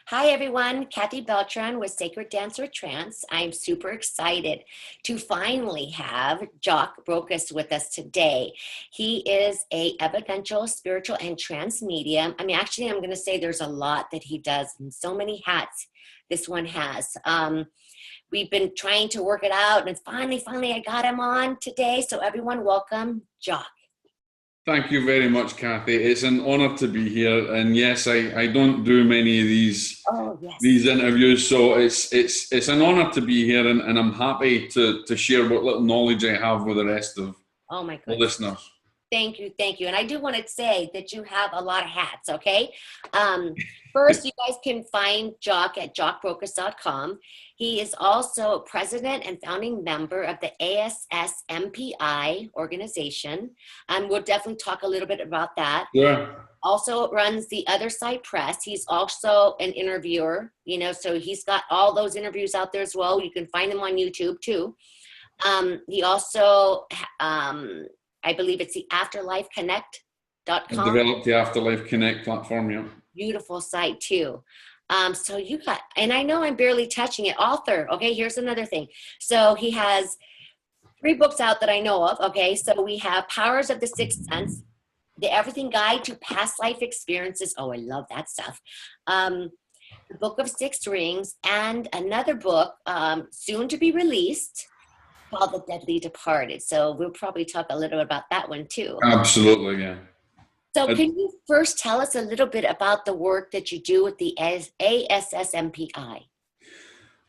Hi everyone, Kathy Beltran with Sacred Dancer Trance. I'm super excited to finally have Jock Brocas with us today. He is a evidential, spiritual, and trance medium. Actually, I'm going to say there's a lot that he does and so many hats this one has. We've been trying to work it out, and finally I got him on today. So everyone, welcome Jock. Thank you very much, Kathy. It's an honor to be here. And yes, I don't do many of these interviews, so it's an honor to be here, and I'm happy to share what little knowledge I have with the rest of the listeners. Thank you. And I do want to say that you have a lot of hats, okay? First, you guys can find Jock at jockbrocas.com. He is also president and founding member of the SSMPI organization. And we'll definitely talk a little bit about that. Yeah. Also runs the Other Side Press. He's also an interviewer, so he's got all those interviews out there as well. You can find them on YouTube too. He also, I believe it's the Afterlife Connect.com. I developed the Afterlife Connect platform, yeah. Beautiful site too. So you got, and I know I'm barely touching it, author. Okay, here's another thing. So he has 3 books out that I know of. Okay, so we have Powers of the Sixth Sense, The Everything Guide to Past Life Experiences. Oh, I love that stuff. The Book of Six Rings, and another book soon to be released called The Deadly Departed. So we'll probably talk a little about that one too. Absolutely, yeah. So can you first tell us a little bit about the work that you do with the SSMPI?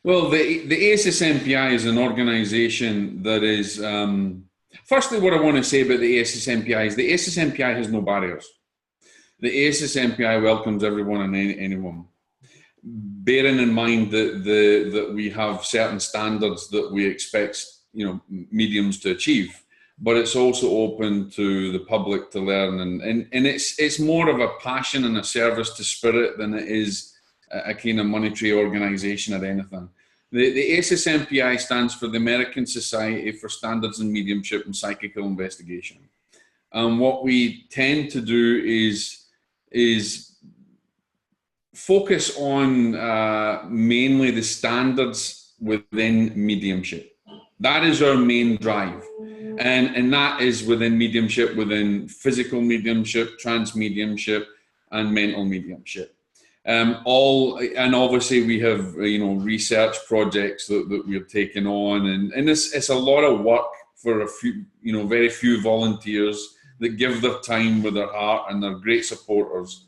Well, the SSMPI is an organization that is, firstly, what I want to say about the SSMPI is the SSMPI has no barriers. The SSMPI welcomes everyone and anyone. Bearing in mind that we have certain standards that we expect, mediums to achieve, but it's also open to the public to learn, and it's more of a passion and a service to spirit than it is a kind of monetary organization or anything. The SSMPI stands for the American Society for Standards in Mediumship and Psychical Investigation. What we tend to do is focus on mainly the standards within mediumship. That is our main drive. And that is within mediumship, within physical mediumship, trance mediumship, and mental mediumship. And obviously we have, research projects that we're taking on, and it's a lot of work for a few, very few volunteers that give their time with their heart, and they're great supporters.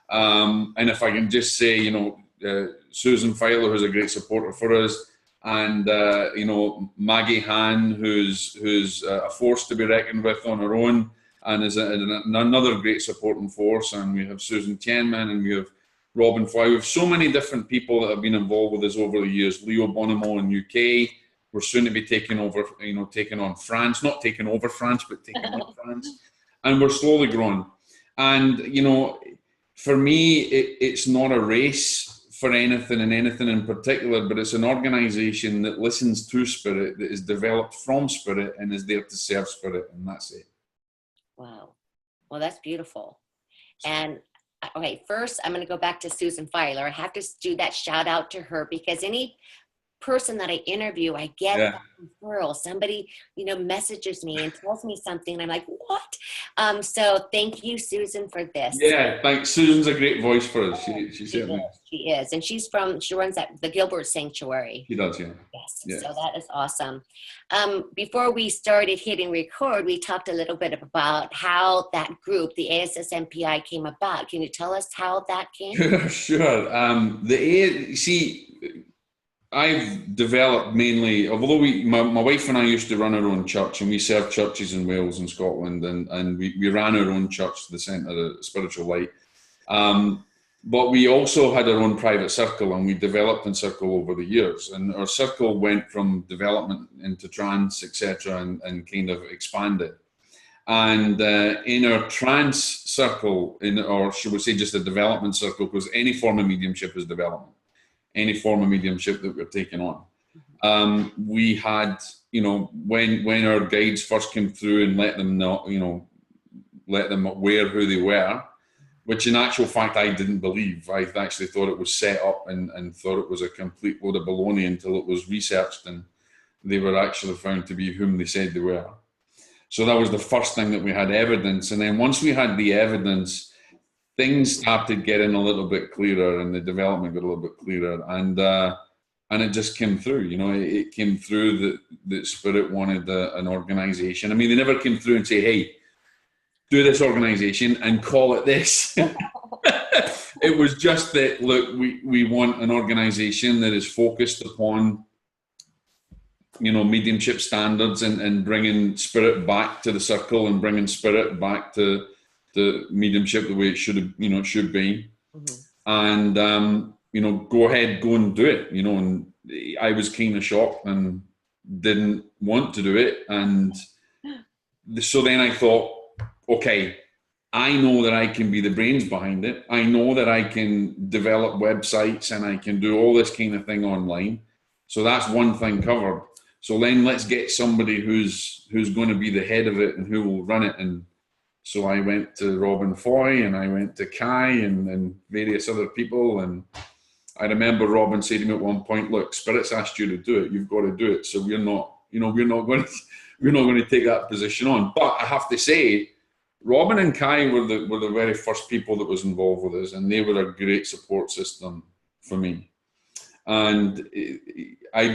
And if I can just say, Susan Filer, who's a great supporter for us, and Maggie Han, who's a force to be reckoned with on her own, and is another great supporting force. And we have Susan Tienman, and we have Robin Foy. We have so many different people that have been involved with us over the years. Leo Bonimo in UK. We're soon to be taking on France, not taking over France, but taking on France. And we're slowly growing. And, for me, it's not a race for anything in particular, but it's an organization that listens to spirit, that is developed from spirit, and is there to serve spirit, and that's it. Wow. Well, that's beautiful. And okay, first I'm going to go back to Susan Filer. I have to do that shout out to her, because any person that I interview, I get that referral. Somebody, messages me and tells me something, and I'm like, what? So thank you, Susan, for this. Yeah, thanks. Susan's a great voice for us. She certainly is. She is. And she runs the Gilbert Sanctuary. She does, yeah. Yes. Yeah. So that is awesome. Before we started hitting record, we talked a little bit about how that group, the ASSMPI, came about. Can you tell us how that came? Sure. I've developed mainly, although my wife and I used to run our own church, and we served churches in Wales and Scotland, and we ran our own church, the Centre of Spiritual Light. But we also had our own private circle, and we developed in circle over the years. And our circle went from development into trance, etc., and kind of expanded. And in our trance circle, or should we say just a development circle, because any form of mediumship is development. Any form of mediumship that we're taking on. We had, when our guides first came through and let them know, let them aware who they were, which in actual fact I didn't believe. I actually thought it was set up and thought it was a complete load of baloney until it was researched and they were actually found to be whom they said they were. So that was the first thing that we had evidence. And then once we had the evidence, things started getting a little bit clearer and the development got a little bit clearer. And it just came through, you know, it came through that Spirit wanted an organization. I mean, they never came through and say, hey, do this organization and call it this. It was just that, look, we want an organization that is focused upon, you know, mediumship standards and bringing Spirit back to the circle and bringing Spirit back to mediumship the way it should, you know, it should be. And, you know, go ahead, go and do it, you know. And I was kind of shocked and didn't want to do it. And so then I thought, okay, I know that I can be the brains behind it. I know that I can develop websites and I can do all this kind of thing online. So that's one thing covered. So then let's get somebody who's going to be the head of it and who will run it. And so I went to Robin Foy and I went to Kai and various other people. And I remember Robin said to me at one point, look, Spirit's asked you to do it. You've got to do it. So we're not going to take that position on. But I have to say, Robin and Kai were the very first people that was involved with us, and they were a great support system for me. And I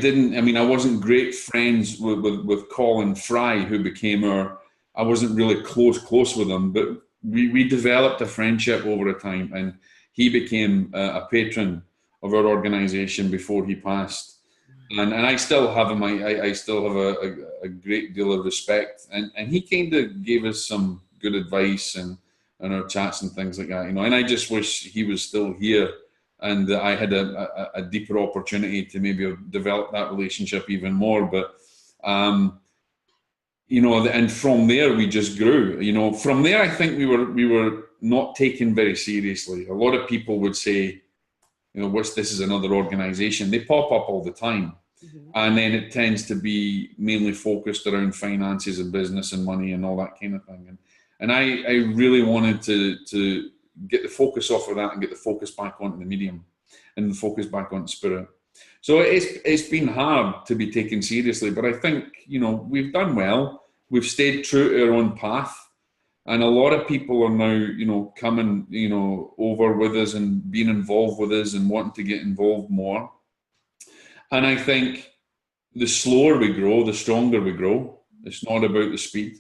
wasn't great friends with Colin Fry, who became I wasn't really close with him, but we developed a friendship over a time, and he became a patron of our organization before he passed. And I still have him, I still have a great deal of respect, and he kind of gave us some good advice and our chats and things like that, you know. And I just wish he was still here and I had a deeper opportunity to maybe develop that relationship even more. But you know, and from there we just grew. You know, from there I think we were not taken very seriously. A lot of people would say, you know, this is another organization. They pop up all the time. And then it tends to be mainly focused around finances and business and money and all that kind of thing. And I really wanted to get the focus off of that and get the focus back onto the medium and the focus back on Spirit. So it's been hard to be taken seriously, but I think, you know, we've done well. We've stayed true to our own path. And a lot of people are now, you know, coming, you know, over with us and being involved with us and wanting to get involved more. And I think the slower we grow, the stronger we grow. It's not about the speed.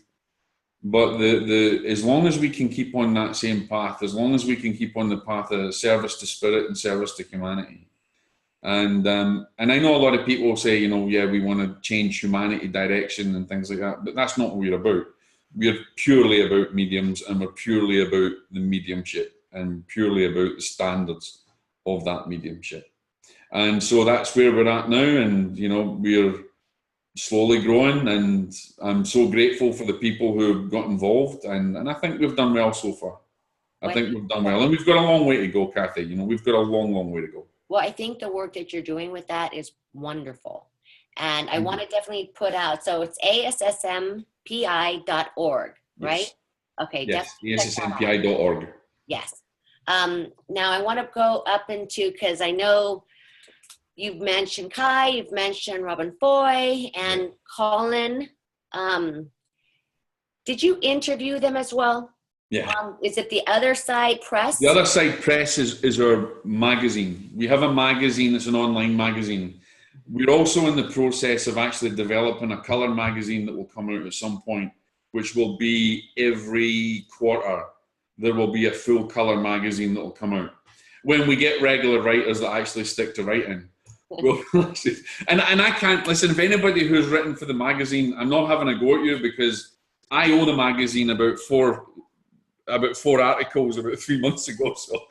But as long as we can keep on that same path, as long as we can keep on the path of service to Spirit and service to humanity. And I know a lot of people say, you know, yeah, we want to change humanity direction and things like that, but that's not what we're about. We're purely about mediums, and we're purely about the mediumship and purely about the standards of that mediumship. And so that's where we're at now. And, you know, we're slowly growing, and I'm so grateful for the people who have got involved, and I think we've done well so far. I think we've done well, and we've got a long way to go, Kathy. You know, we've got a long way to go. Well, I think the work that you're doing with that is wonderful, and I want to definitely put out, so it's ASSMPI.org, right? Yes. Okay. Yes, ASSMPI.org. Yes. Now I want to go up into, because I know you've mentioned Kai, you've mentioned Robin Foy and Colin. Did you interview them as well? Yeah. Is it the Other Side Press? The Other Side Press is our magazine. We have a magazine. It's an online magazine. We're also in the process of actually developing a colour magazine that will come out at some point, which will be every quarter. There will be a full colour magazine that will come out. When we get regular writers that actually stick to writing. Well, and I can't, listen, if anybody who's written for the magazine, I'm not having a go at you, because I owe the magazine about four articles about 3 months ago. So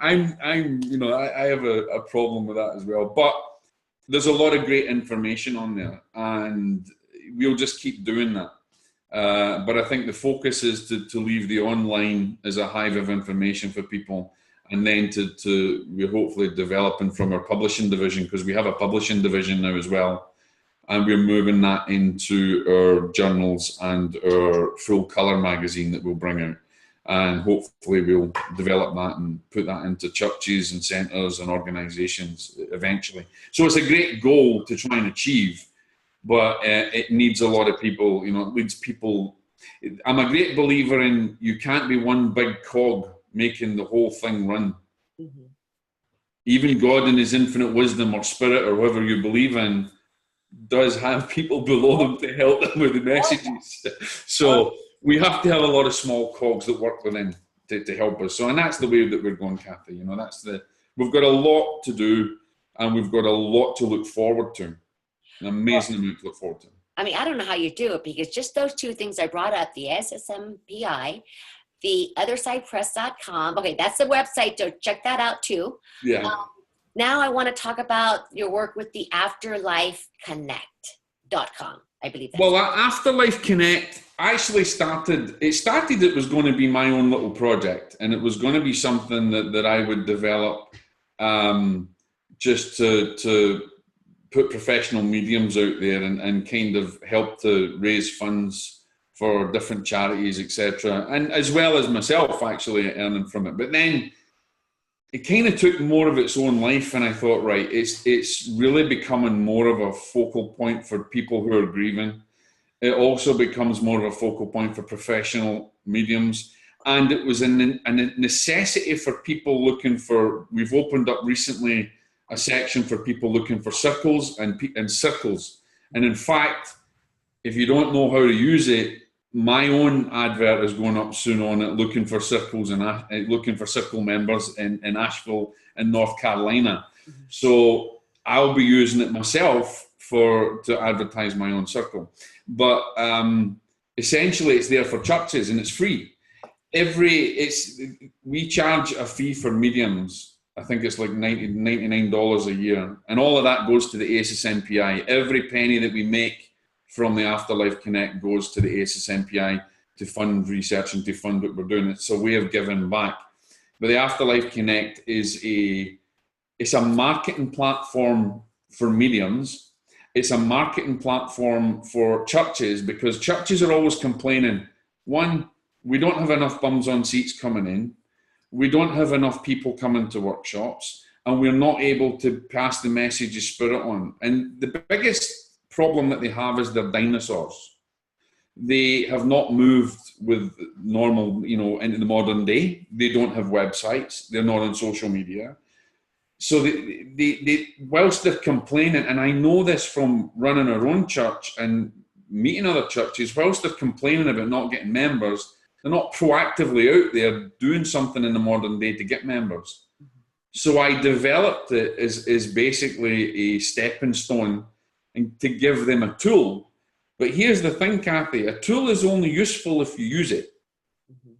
I'm you know, I have a problem with that as well. But there's a lot of great information on there, and we'll just keep doing that. But I think the focus is to leave the online as a hive of information for people, and then we're hopefully developing from our publishing division, because we have a publishing division now as well, and we're moving that into our journals and our full colour magazine that we'll bring out. and hopefully we'll develop that and put that into churches and centres and organisations eventually. So it's a great goal to try and achieve, but it needs a lot of people, you know, it needs people. I'm a great believer in you can't be one big cog making the whole thing run. Mm-hmm. Even God in his infinite wisdom or spirit or whoever you believe in does have people below them to help them with the messages. So we have to have a lot of small cogs that work within to help us. So, and that's the way that we're going, Kathy. You know, we've got a lot to do, and we've got a lot to look forward to. An amazing amount to look forward to. I mean, I don't know how you do it, because just those two things I brought up, the SSMPI, the othersidepress.com. Okay, that's the website, so check that out too. Yeah. Now I want to talk about your work with the Afterlife Connect.com. I believe that's Afterlife Connect actually it was going to be my own little project, and it was going to be something that I would develop just to put professional mediums out there and kind of help to raise funds for different charities, etc. And as well as myself actually earning from it. But then it kind of took more of its own life, and I thought, right, it's really becoming more of a focal point for people who are grieving. It also becomes more of a focal point for professional mediums. And it was a necessity for people looking for, we've opened up recently a section for people looking for circles and circles. And in fact, if you don't know how to use it, my own advert is going up soon on it, looking for circles and looking for circle members in Asheville in North Carolina. Mm-hmm. So I'll be using it myself to advertise my own circle. But essentially, it's there for churches and it's free. We charge a fee for mediums. I think it's like $99 a year, and all of that goes to the SSMPI. Every penny that we make from the Afterlife Connect goes to the SSMPI to fund research and to fund what we're doing. It's a way of giving back. But the Afterlife Connect is it's a marketing platform for mediums. It's a marketing platform for churches, because churches are always complaining. One, we don't have enough bums on seats coming in. We don't have enough people coming to workshops, and we're not able to pass the message of spirit on. And the biggest problem that they have is they're dinosaurs. They have not moved with normal, into the modern day. They don't have websites. They're not on social media. So they whilst they're complaining, and I know this from running our own church and meeting other churches, whilst they're complaining about not getting members, they're not proactively out there doing something in the modern day to get members. So I developed it as basically a stepping stone and to give them a tool. But here's the thing, Kathy, a tool is only useful if you use it. Mm-hmm.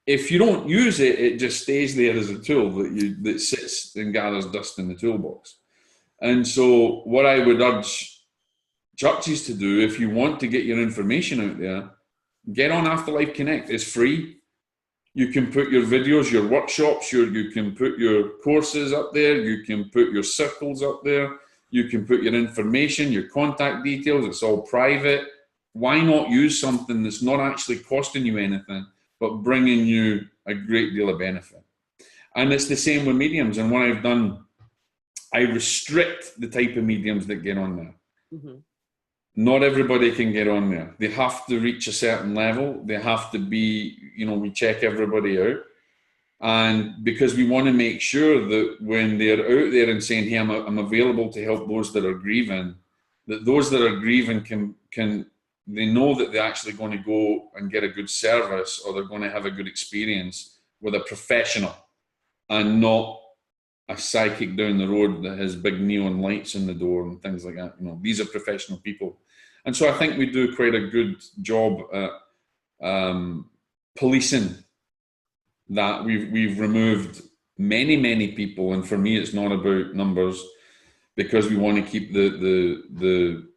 If you don't use it, it just stays there as a tool that sits and gathers dust in the toolbox. And so what I would urge churches to do, if you want to get your information out there, get on Afterlife Connect. It's free. You can put your videos, your workshops, you can put your courses up there. You can put your circles up there. You can put your information, your contact details. It's all private. Why not use something that's not actually costing you anything, but bringing you a great deal of benefit? And it's the same with mediums. And what I've done, I restrict the type of mediums that get on there. Mm-hmm. Not everybody can get on there. They have to reach a certain level. They have to be, we check everybody out. And because we want to make sure that when they're out there and saying, hey, I'm available to help those that are grieving, that those that are grieving can they know that they're actually going to go and get a good service, or they're going to have a good experience with a professional and not a psychic down the road that has big neon lights in the door and things like that. These are professional people. And so I think we do quite a good job at policing that. We've removed many people, and for me it's not about numbers, because we want to keep the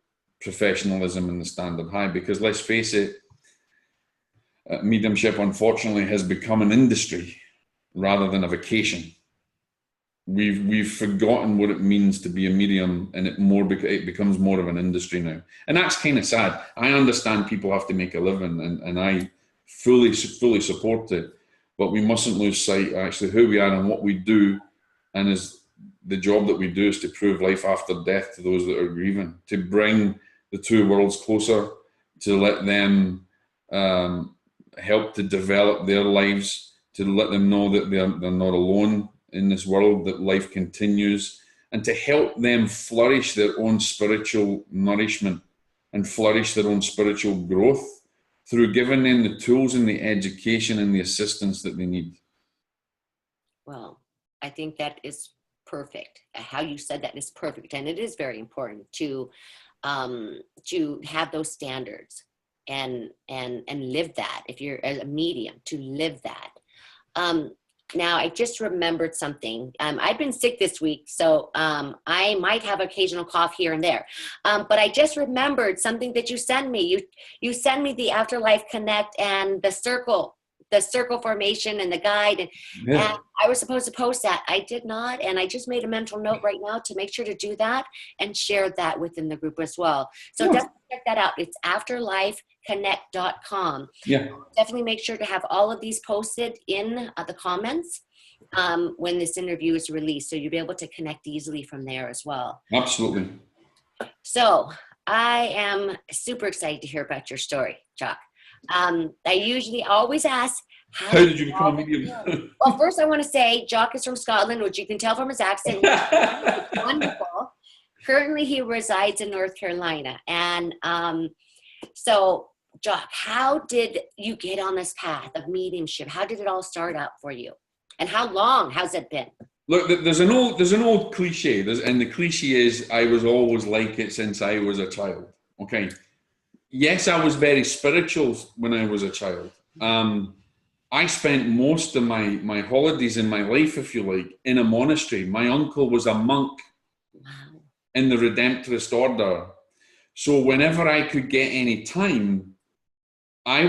professionalism and the standard high. Because let's face it, mediumship unfortunately has become an industry rather than a vocation. We've forgotten what it means to be a medium, and it becomes more of an industry now, and that's kind of sad. I understand people have to make a living, and I fully support it. But we mustn't lose sight actually who we are and what we do, and is the job that we do is to prove life after death to those that are grieving, to bring the two worlds closer, to let them help to develop their lives, to let them know that they're not alone in this world, that life continues, and to help them flourish their own spiritual nourishment and flourish their own spiritual growth through giving them the tools and the education and the assistance that they need. Well, I think that is perfect. How you said that is perfect, and it is very important to have those standards and live that. If you're a medium, to live that. Now, I just remembered something. I've been sick this week, so I might have occasional cough here and there. But I just remembered something that you sent me. You sent me the Afterlife Connect and the circle formation and the guide. And I was supposed to post that. I did not. And I just made a mental note right now to make sure to do that and share that within the group as well. So definitely check that out. It's afterlifeconnect.com. Yeah. Definitely make sure to have all of these posted in the comments when this interview is released. So you'll be able to connect easily from there as well. Absolutely. So I am super excited to hear about your story, Jock. I usually always ask, how did you become a medium? Well, first I want to say Jock is from Scotland, which you can tell from his accent. Wonderful. Currently, he resides in North Carolina. And so, Jock, how did you get on this path of mediumship? How did it all start out for you? And how long has it been? Look, there's an old cliche, and the cliche is, I was always like it since I was a child. Okay. Yes, I was very spiritual when I was a child. I spent most of my holidays in my life, if you like, in a monastery. My uncle was a monk in the Redemptorist order. So whenever I could get any time, I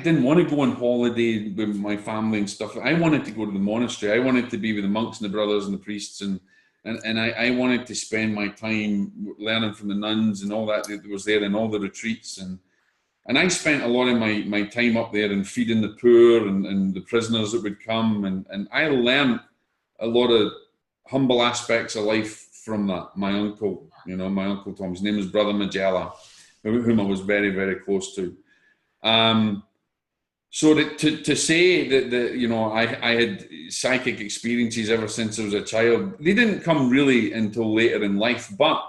didn't want to go on holiday with my family and stuff. I wanted to go to the monastery. I wanted to be with the monks and the brothers and the priests, and I wanted to spend my time learning from the nuns and all that was there, and all the retreats. And I spent a lot of my time up there and feeding the poor and the prisoners that would come. And I learned a lot of humble aspects of life from that. My uncle Tom, his name was Brother Magella, whom I was very, very close to. So to say that I had psychic experiences ever since I was a child, they didn't come really until later in life. But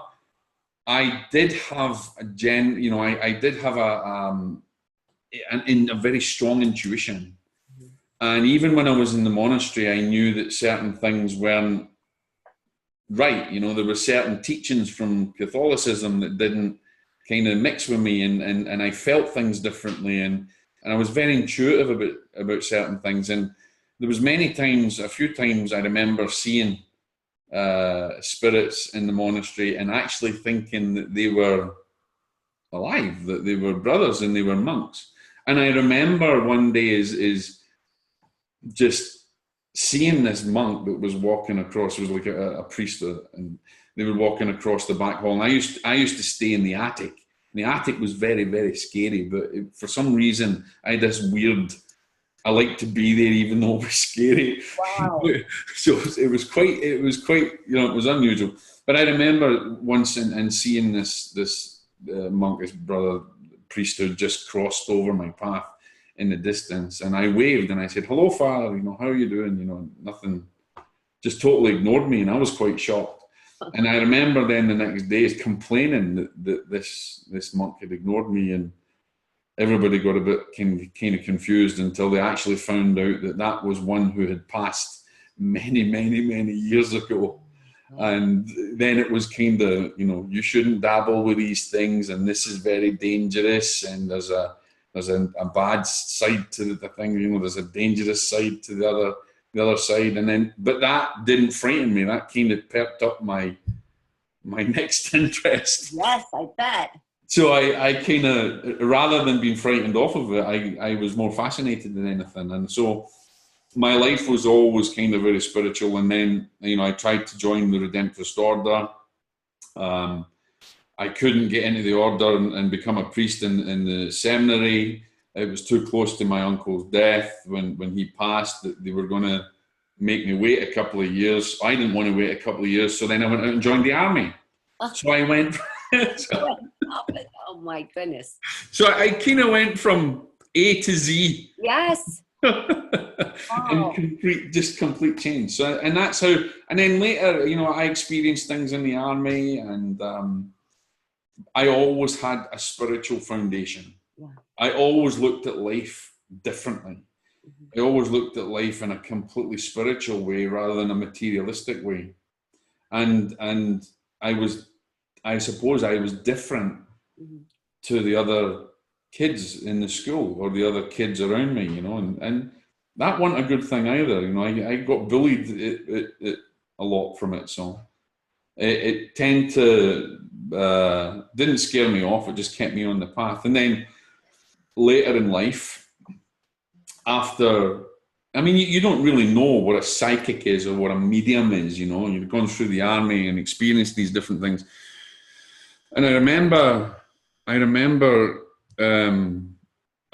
I did have a very strong intuition, and even when I was in the monastery, I knew that certain things weren't right. There were certain teachings from Catholicism that didn't kind of mix with me, and I felt things differently, and I was very intuitive about certain things. And there was a few times I remember seeing spirits in the monastery and actually thinking that they were alive, that they were brothers and they were monks. And I remember one day is just seeing this monk that was walking across. It was like a priest, and they were walking across the back hall. And I used to stay in the attic. And the attic was very, very scary, but for some reason I had this weird, I like to be there even though it was scary. Wow. So it was quite, it was unusual. But I remember once and seeing this monk, his brother priest, who just crossed over my path in the distance, and I waved and I said, "Hello, Father, how are you doing?" Nothing, just totally ignored me, and I was quite shocked. And I remember then the next day complaining that this monk had ignored me, and everybody got a bit kind of confused until they actually found out that was one who had passed many, many, many years ago. And then it was kind of, you shouldn't dabble with these things, and this is very dangerous, and there's a bad side to the thing, there's a dangerous side to the other side. And then, but that didn't frighten me. That kind of perked up my next interest. Yes, I bet. So I kind of, rather than being frightened off of it, I was more fascinated than anything. And so my life was always kind of very spiritual. And then, I tried to join the Redemptorist order. I couldn't get into the order and become a priest in the seminary. it was too close to my uncle's death when he passed, that they were going to make me wait a couple of years. I didn't want to wait a couple of years, so then I went out and joined the army. So I went. Oh my goodness. So I kind of went from A to Z. Yes. And complete change. So, and that's how, and then later, you know, I experienced things in the army, and I always had a spiritual foundation. Yeah. I always looked at life differently. I always looked at life in a completely spiritual way rather than a materialistic way. And I suppose I was different to the other kids in the school or the other kids around me, you know, and that wasn't a good thing either. You know, I got bullied a lot from it, so it tended to didn't scare me off. It just kept me on the path. And then later in life, after, I mean, you don't really know what a psychic is or what a medium is. You know, you've gone through the army and experienced these different things. And I remember. I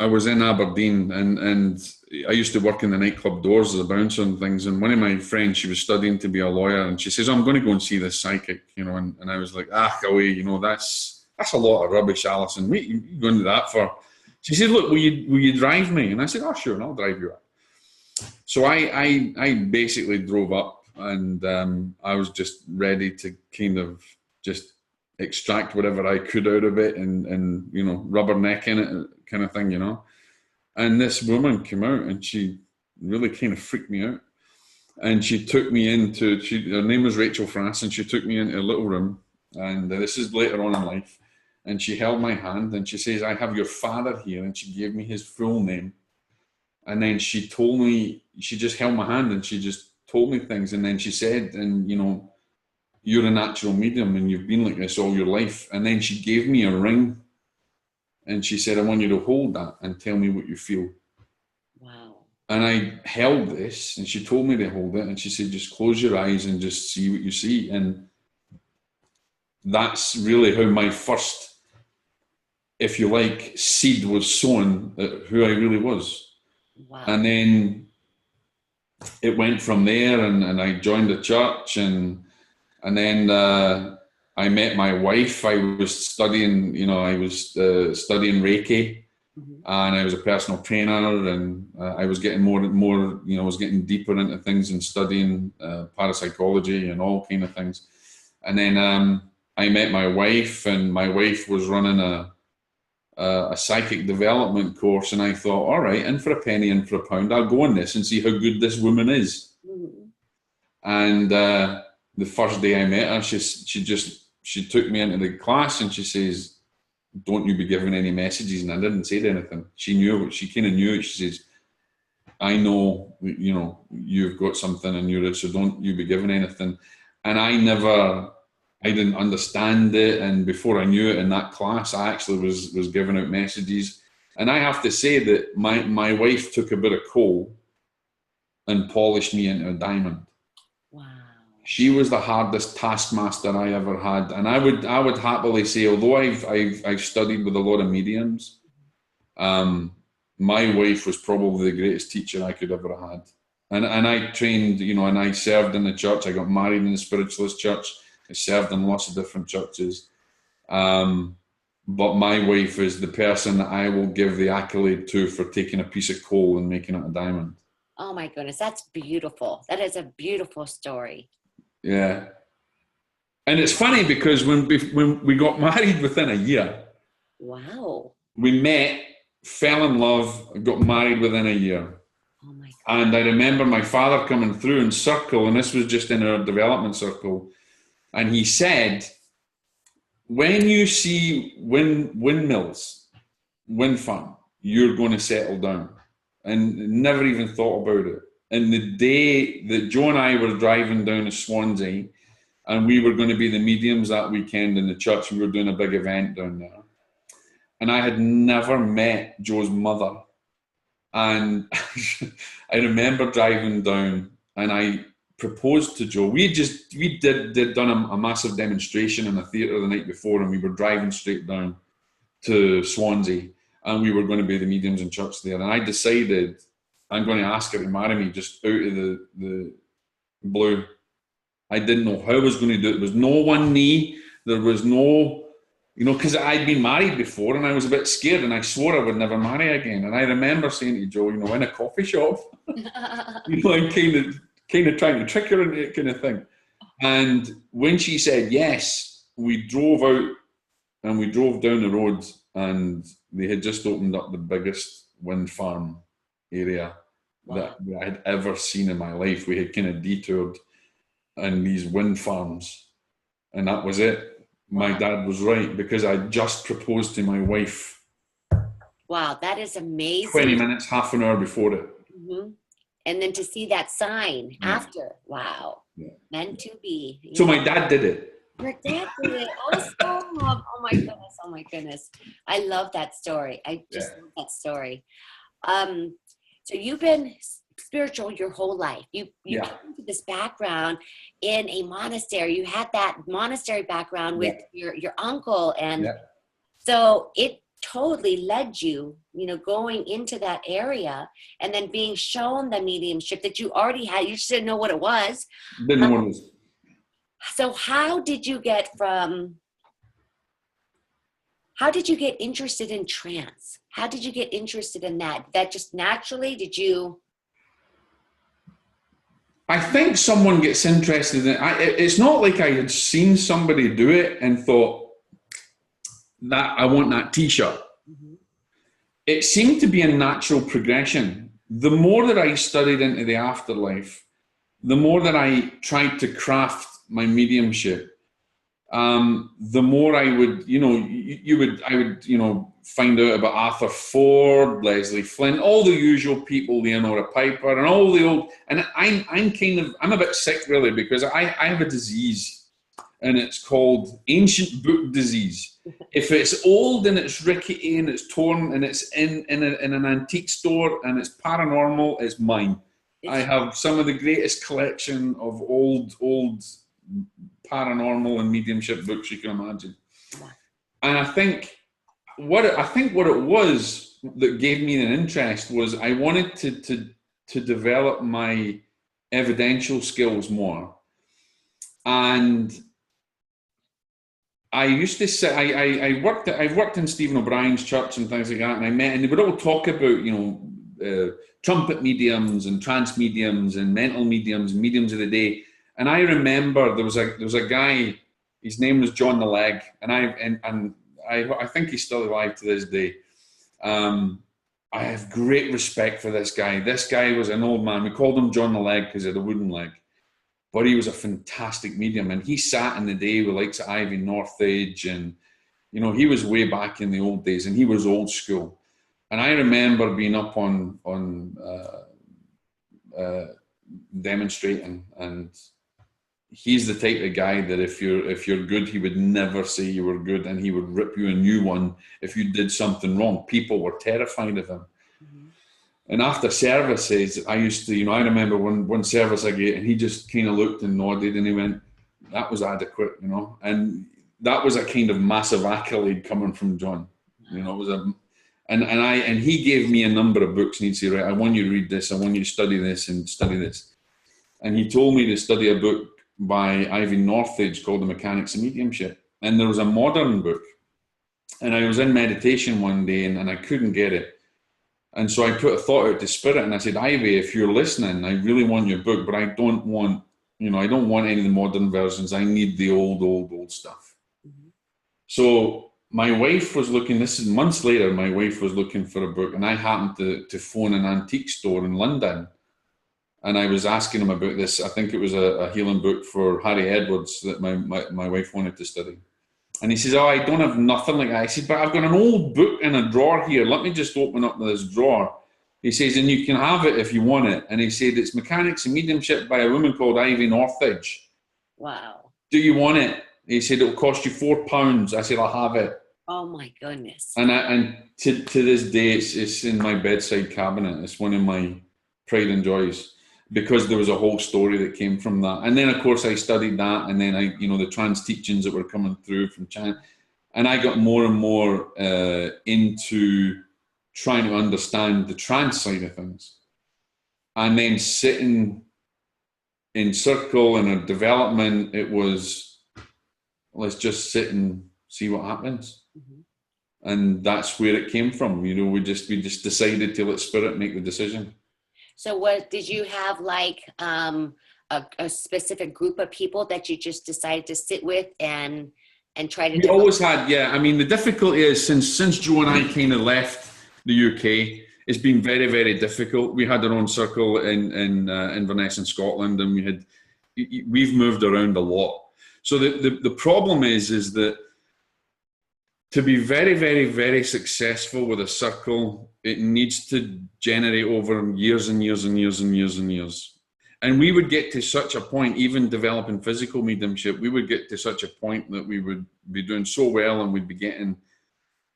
was in Aberdeen, and I used to work in the nightclub doors as a bouncer and things. And one of my friends, she was studying to be a lawyer, and she says, "I'm going to go and see this psychic," you know. And I was like, away, you know, that's a lot of rubbish, Alison. What are you going to that for? She said, "Look, will you drive me?" And I said, "Oh, sure, and I'll drive you up." So I basically drove up, and I was just ready to kind of just extract whatever I could out of it, and you know, rubberneck in it kind of thing, you know. And this woman came out, and she really kind of freaked me out. And she took me into, her name was Rachel France, and she took me into a little room, and this is later on in life, and she held my hand, and she says, "I have your father here," and she gave me his full name. And then she told me, she just held my hand, and she just told me things. And then she said, "And you know, you're a natural medium, and you've been like this all your life." And then she gave me a ring, and she said, "I want you to hold that and tell me what you feel." Wow. And I held this, and she told me to hold it, and she said, "Just close your eyes and just see what you see." And that's really how my first, if you like, seed was sown at who I really was. Wow. And then it went from there, and I joined the church, and then I met my wife. I was studying, you know, studying Reiki, and I was a personal trainer, and I was getting more, you know, I was getting deeper into things and studying parapsychology and all kind of things. And then I met my wife, and my wife was running a psychic development course, and I thought, all right, in for a penny, in for a pound, I'll go on this and see how good this woman is. And the first day I met her, she took me into the class, and she says, "Don't you be giving any messages." And I didn't say anything. She knew, she kind of knew it. She says, "I know, you know, you've got something in you, so don't you be giving anything." And I didn't understand it. And before I knew it, in that class, I actually was giving out messages. And I have to say that my wife took a bit of coal and polished me into a diamond. Wow. She was the hardest taskmaster I ever had. And I would happily say, although I've studied with a lot of mediums, my wife was probably the greatest teacher I could ever have had. And I trained, you know, and I served in the church. I got married in the Spiritualist church. I served in lots of different churches. But my wife is the person that I will give the accolade to for taking a piece of coal and making it a diamond. Oh my goodness, that's beautiful. That is a beautiful story. Yeah. And it's funny because when we got married within a year. Wow. We met, fell in love, got married within a year. Oh my God. And I remember my father coming through in circle, and this was just in our development circle. And he said, "When you see windmills, wind farm, you're going to settle down." And never even thought about it. And the day that Joe and I were driving down to Swansea, and we were going to be the mediums that weekend in the church, we were doing a big event down there. And I had never met Joe's mother. And I remember driving down, and I proposed to Joe. We did done a massive demonstration in a theatre the night before, and we were driving straight down to Swansea. and we were going to be the mediums in church there. And I decided I'm going to ask her to marry me just out of the blue. I didn't know how I was going to do it. There was no one knee. There was no, because I'd been married before and I was a bit scared, and I swore I would never marry again. And I remember saying to Joe, in a coffee shop, and kind of trying to trick her into it, kind of thing. And when she said yes, we drove out and we drove down the road, and they had just opened up the biggest wind farm area that I had ever seen in my life. We had kind of detoured in these wind farms, and that was it. My dad was right, because I just proposed to my wife. Wow, that is amazing. 20 minutes, half an hour before it. Mm-hmm. And then to see that sign after, wow, meant to be. So my dad did it. Your dad did it. Awesome. Oh my goodness. I love that story. I just love that story. So you've been spiritual your whole life. You came to this background in a monastery. You had that monastery background with your uncle, and so it totally led you, going into that area, and then being shown the mediumship that you already had. You just didn't know what it was. Didn't know what it was. So how did you get interested in trance? How did you get interested in that? That just naturally, did you? I think someone gets interested in it. It's not like I had seen somebody do it and thought that I want that t-shirt. Mm-hmm. It seemed to be a natural progression. The more that I studied into the afterlife, the more that I tried to craft my mediumship, the more I would, I would find out about Arthur Ford, Leslie Flint, all the usual people, Leonora Piper, and all the old. And I'm a bit sick really, because I have a disease, and it's called ancient book disease. If it's old and it's rickety and it's torn and it's in an antique store and it's paranormal, it's mine. I have some of the greatest collection of old paranormal and mediumship books you can imagine. And I think what it was that gave me an interest was I wanted to develop my evidential skills more. And I used to say I worked in Stephen O'Brien's church and things like that, and they would all talk about trumpet mediums and trance mediums and mental mediums and mediums of the day. And I remember there was a guy, his name was John the Leg, and I think he's still alive to this day. I have great respect for this guy. This guy was an old man. We called him John the Leg because he had a wooden leg. But he was a fantastic medium, and he sat in the day with likes of Ivy Northage, and he was way back in the old days, and he was old school. And I remember being up on demonstrating, and he's the type of guy that if you're good, he would never say you were good, and he would rip you a new one if you did something wrong. People were terrified of him. And after services, I used to, I remember one service I gave, and he just kind of looked and nodded, and he went, that was adequate, and that was a kind of massive accolade coming from John. It was and he gave me a number of books, and he'd say, right, I want you to read this, I want you to study this and study this. And he told me to study a book by Ivy Northage called The Mechanics of Mediumship. And there was a modern book, and I was in meditation one day, and I couldn't get it. And so I put a thought out to Spirit, and I said, Ivy, if you're listening, I really want your book, but I don't want any of the modern versions. I need the old stuff. Mm-hmm. So my wife was looking, this is months later, my wife was looking for a book, and I happened to phone an antique store in London, and I was asking him about this. I think it was a healing book for Harry Edwards that my wife wanted to study. And he says, oh, I don't have nothing like that. I said, but I've got an old book in a drawer here. Let me just open up this drawer. He says, and you can have it if you want it. And he said, it's Mechanics and Mediumship by a woman called Ivy Northage. Wow. Do you want it? He said, it'll cost you £4. I said, I'll have it. Oh my goodness. And to this day, it's in my bedside cabinet. It's one of my pride and joys, because there was a whole story that came from that. And then, of course, I studied that, and then the trance teachings that were coming through from China. And I got more and more into trying to understand the trance side of things. And then sitting in circle and a development, it was, let's just sit and see what happens. And that's where it came from. You know, we just decided to let spirit make the decision. So what did you have, like a specific group of people that you just decided to sit with and try to? We always had, yeah. I mean, the difficulty is since Joe and I kind of left the UK, it's been very, very difficult. We had our own circle in Inverness in Scotland, and we've moved around a lot. So the problem is that to be very, very, very successful with a circle, it needs to generate over years and years and years and years and years. And we would get to such a point, even developing physical mediumship, we would get to such a point that we would be doing so well, and we'd be getting,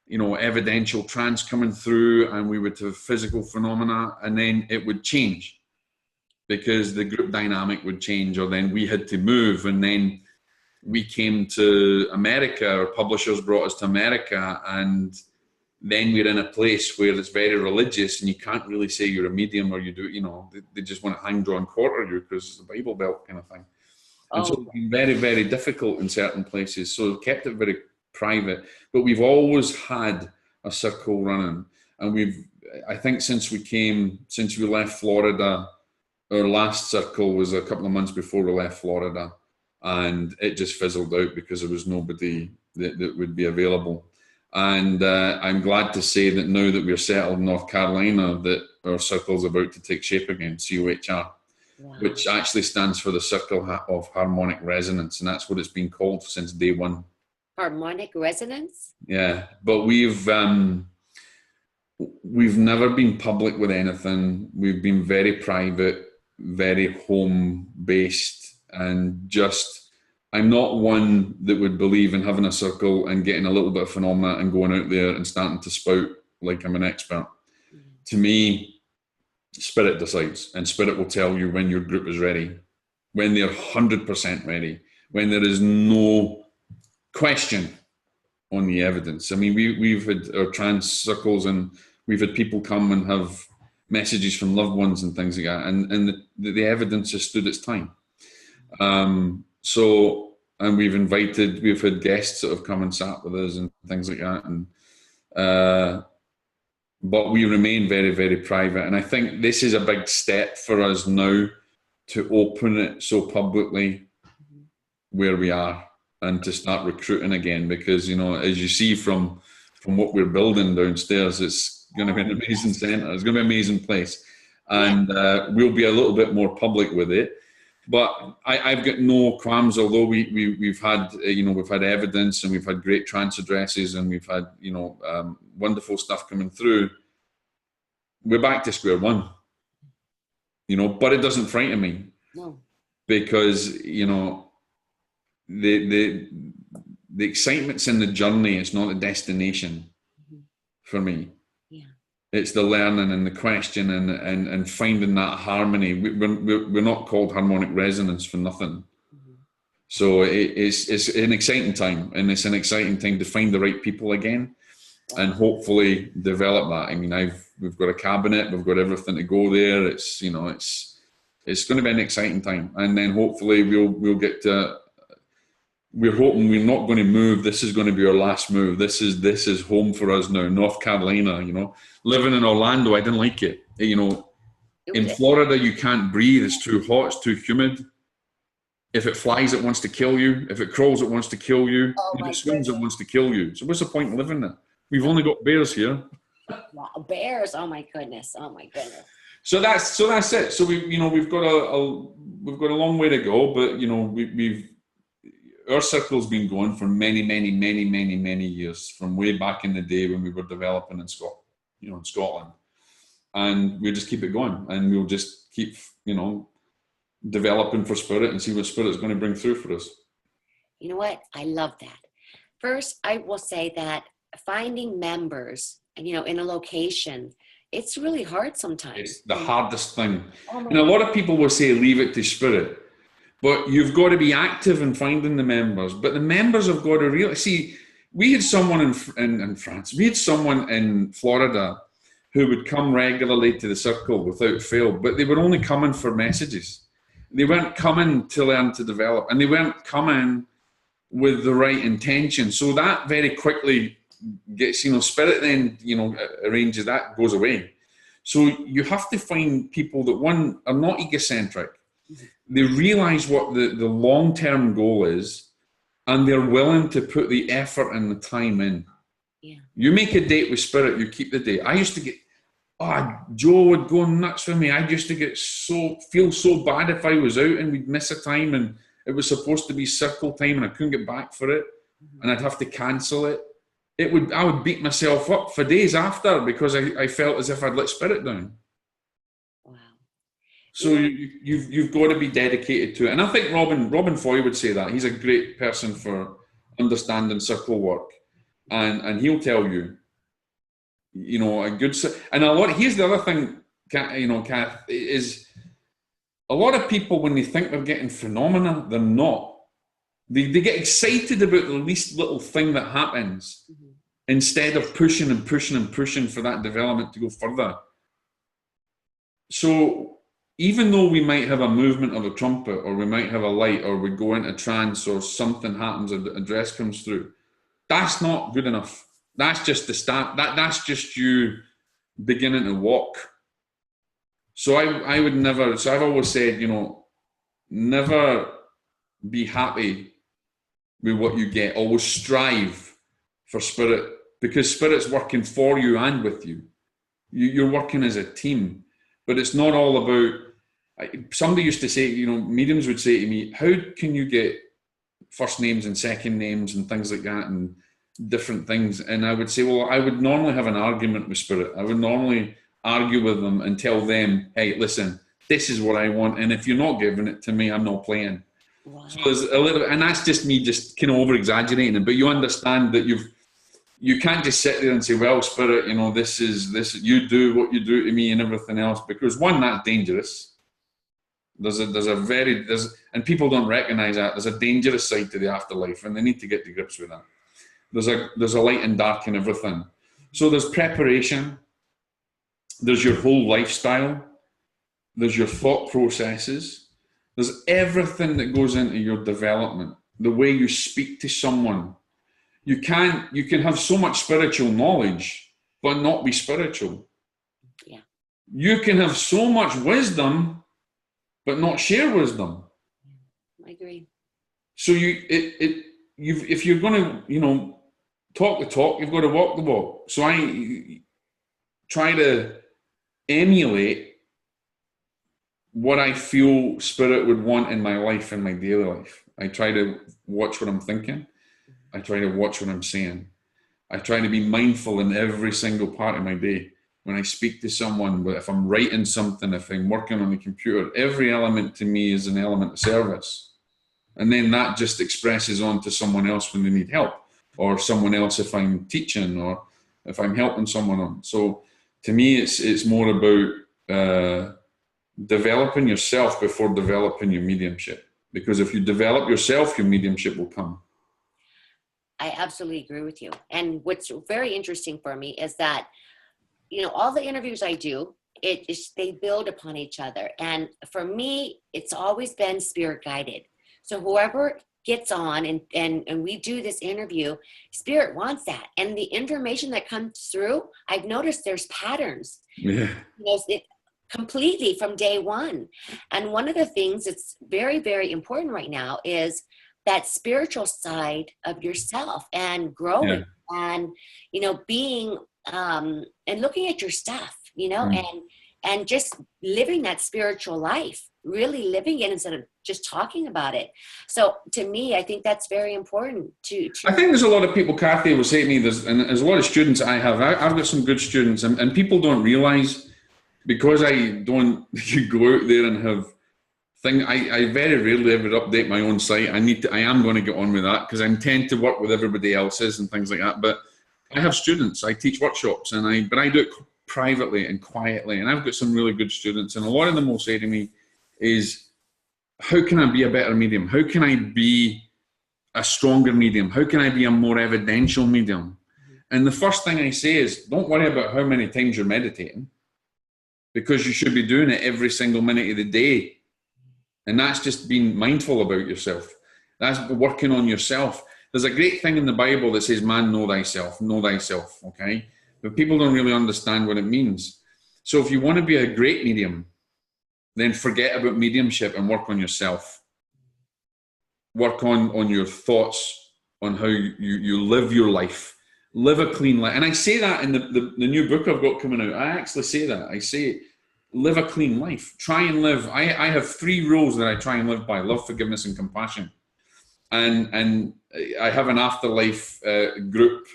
you know, evidential trance coming through, and we would have physical phenomena, and then it would change because the group dynamic would change, or then we had to move, and then we came to America, our publishers brought us to America, and then we're in a place where it's very religious, and you can't really say you're a medium, or you do, you know, they just want to hang, draw, and quarter you because it's a Bible Belt kind of thing. And so it's been very, very difficult in certain places. So we've kept it very private, but we've always had a circle running. And I think since we left Florida, our last circle was a couple of months before we left Florida. And it just fizzled out because there was nobody that would be available. And I'm glad to say that now that we're settled in North Carolina, that our circle's about to take shape again, COHR, which actually stands for the Circle of Harmonic Resonance. And that's what it's been called since day one. Harmonic resonance? Yeah. But we've never been public with anything. We've been very private, very home-based. And I'm not one that would believe in having a circle and getting a little bit of phenomena and going out there and starting to spout like I'm an expert. To me, spirit decides, and spirit will tell you when your group is ready, when they're 100% ready, when there is no question on the evidence. I mean, we've had our trance circles, and we've had people come and have messages from loved ones and things like that, and the evidence has stood its time. And we've had guests that have come and sat with us and things like that. And, but we remain very, very private. And I think this is a big step for us now to open it so publicly where we are and to start recruiting again, because, you know, as you see from what we're building downstairs, it's going to be an amazing centre. It's going to be an amazing place. And we'll be a little bit more public with it. But I've got no qualms, although we've had, you know, we've had evidence, and we've had great trance addresses, and we've had, you know, wonderful stuff coming through. We're back to square one, you know, but it doesn't frighten me. No. Because, you know, the excitement's in the journey. It's not a destination for me. It's the learning and the question and finding that harmony. We're not called harmonic resonance for nothing. So it's an exciting time, and it's an exciting time to find the right people again, and hopefully develop that. I mean, we've got a cabinet, we've got everything to go there. It's, you know, it's going to be an exciting time, and then hopefully we'll get to. We're hoping we're not going to move. This is going to be our last move. This is home for us now. North Carolina, you know, living in Orlando, I didn't like it. You know, in Florida, you can't breathe. It's too hot. It's too humid. If it flies, it wants to kill you. If it crawls, it wants to kill you. If it swims, it wants to kill you. So what's the point in living there? We've only got bears here. Wow, bears! Oh my goodness! Oh my goodness! So that's it. So we've got a long way to go, but you know our circle's been going for many, many, many, many, many years, from way back in the day when we were developing in Scotland, and we'll just keep it going, and we'll just keep, you know, developing for spirit and see what spirit's going to bring through for us. You know what? I love that. First, I will say that finding members, and you know, in a location, it's really hard sometimes. It's the hardest thing. And a lot of people will say, leave it to spirit. But you've got to be active in finding the members. But the members have got to really see. We had someone in France. We had someone in Florida who would come regularly to the circle without fail, but they were only coming for messages. They weren't coming to learn to develop, and they weren't coming with the right intention. So that very quickly gets, spirit then, arranges that, goes away. So you have to find people that, one, are not egocentric. They realize what the long-term goal is, and they're willing to put the effort and the time in. Yeah. You make a date with spirit, you keep the date. I used to get, Joe would go nuts for me. I used to feel so bad if I was out and we'd miss a time and it was supposed to be circle time and I couldn't get back for it, and I'd have to cancel it. I would beat myself up for days after because I felt as if I'd let spirit down. Wow. So you've got to be dedicated to it. And I think Robin Foy would say that. He's a great person for understanding circle work. And he'll tell you, a good, and here's the other thing, Kath, is a lot of people, when they think they're getting phenomena, they're not. They get excited about the least little thing that happens, instead of pushing and pushing and pushing for that development to go further. So even though we might have a movement of a trumpet, or we might have a light, or we go into trance, or something happens, a dress comes through, that's not good enough. That's just the start. That's just you beginning to walk. So I would never. So I've always said, never be happy with what you get. Always strive for spirit, because spirit's working for you and with you. You're working as a team, but it's not all about. Somebody used to say, mediums would say to me, "How can you get first names and second names and things like that and different things?" And I would say, well, I would normally have an argument with spirit. I would normally argue with them and tell them, hey, listen, this is what I want, and if you're not giving it to me, I'm not playing. Wow. So there's a little, and that's just me just kind of over exaggerating it, but you understand that you can't just sit there and say, well, spirit, this is you do what you do to me and everything else, because one, that's dangerous. And people don't recognize that there's a dangerous side to the afterlife, and they need to get to grips with that. There's a light and dark in everything. So there's preparation, there's your whole lifestyle, there's your thought processes, there's everything that goes into your development, the way you speak to someone. You can have so much spiritual knowledge, but not be spiritual. Yeah. You can have so much wisdom, but not share wisdom. I agree. So if you're going to, talk the talk, you've got to walk the walk. So I try to emulate what I feel spirit would want in my life, in my daily life. I try to watch what I'm thinking. I try to watch what I'm saying. I try to be mindful in every single part of my day. When I speak to someone, if I'm writing something, if I'm working on the computer, every element to me is an element of service. And then that just expresses on to someone else when they need help, or someone else if I'm teaching, or if I'm helping someone on. So to me, it's more about developing yourself before developing your mediumship. Because if you develop yourself, your mediumship will come. I absolutely agree with you. And what's very interesting for me is that, all the interviews I do, they build upon each other. And for me, it's always been spirit guided. So whoever gets on and we do this interview, spirit wants that. And the information that comes through, I've noticed there's patterns. Yeah. Completely from day one. And one of the things that's very, very important right now is that spiritual side of yourself, and growing, and, being, and looking at your stuff, and just living that spiritual life, really living it instead of just talking about it. So to me, I think that's very important I think there's a lot of people, Kathy will say to me, there's a lot of students I have. I've got some good students, and people don't realize, because I don't go out there and have I very rarely ever update my own site. I am going to get on with that, because I intend to work with everybody else's and things like that. But I have students, I teach workshops, but I do it privately and quietly. And I've got some really good students, and a lot of them will say to me is, how can I be a better medium? How can I be a stronger medium? How can I be a more evidential medium? And the first thing I say is, don't worry about how many times you're meditating, because you should be doing it every single minute of the day. And that's just being mindful about yourself. That's working on yourself. There's a great thing in the Bible that says, man, know thyself, okay? But people don't really understand what it means. So if you want to be a great medium, then forget about mediumship and work on yourself. Work on your thoughts, on how you live your life. Live a clean life. And I say that in the new book I've got coming out. I actually say that. I say, live a clean life. Try and live. I have 3 rules that I try and live by: love, forgiveness, and compassion. And I have an Afterlife group,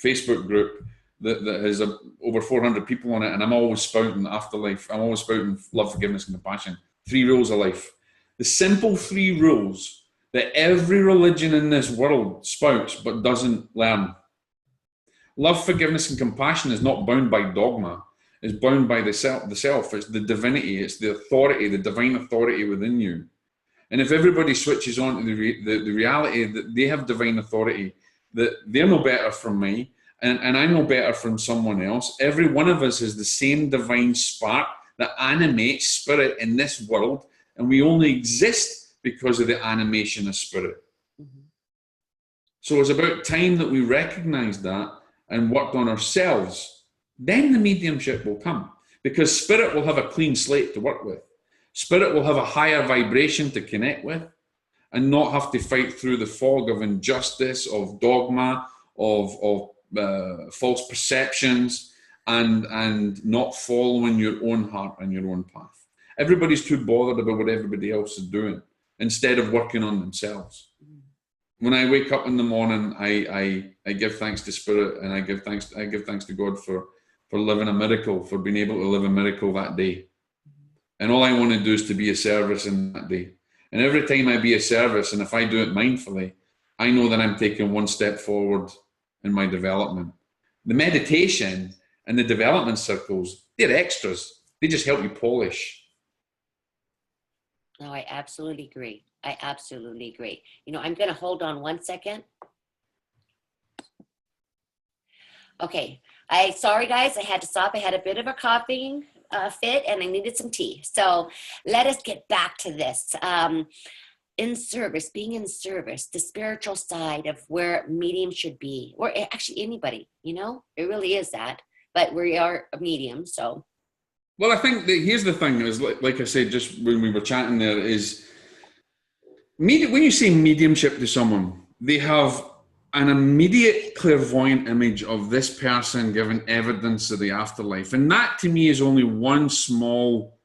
Facebook group, that has over 400 people on it, and I'm always spouting Afterlife. I'm always spouting love, forgiveness, and compassion. 3 rules of life. The simple 3 rules that every religion in this world spouts but doesn't learn. Love, forgiveness, and compassion is not bound by dogma. It's bound by the self. It's the divinity. It's the authority, the divine authority within you. And if everybody switches on to the reality that they have divine authority, that they're no better from me, and I know better from someone else. Every one of us has the same divine spark that animates spirit in this world, and we only exist because of the animation of spirit. Mm-hmm. So it's about time that we recognize that and worked on ourselves. Then the mediumship will come, because spirit will have a clean slate to work with. Spirit will have a higher vibration to connect with, and not have to fight through the fog of injustice, of dogma, of false perceptions, and not following your own heart and your own path. Everybody's too bothered about what everybody else is doing instead of working on themselves. When I wake up in the morning, I give thanks to Spirit, and I give thanks to God for living a miracle, for being able to live a miracle that day. And all I want to do is to be a service in that day. And every time I be a service, and if I do it mindfully, I know that I'm taking one step forward in my development. The meditation and the development circles, they're extras. They just help you polish. No, I absolutely agree. I absolutely agree. You know, I'm going to hold on 1 second. Okay. Sorry guys, I had to stop. I had a bit of a coughing fit, and I needed some tea. So let us get back to this. In service, being in service, the spiritual side of where medium should be, or actually anybody, you know, it really is that. But we are a medium, so. Well, I think that here's the thing, is like I said just when we were chatting there, is when you say mediumship to someone, they have an immediate clairvoyant image of this person giving evidence of the afterlife. And that to me is only one small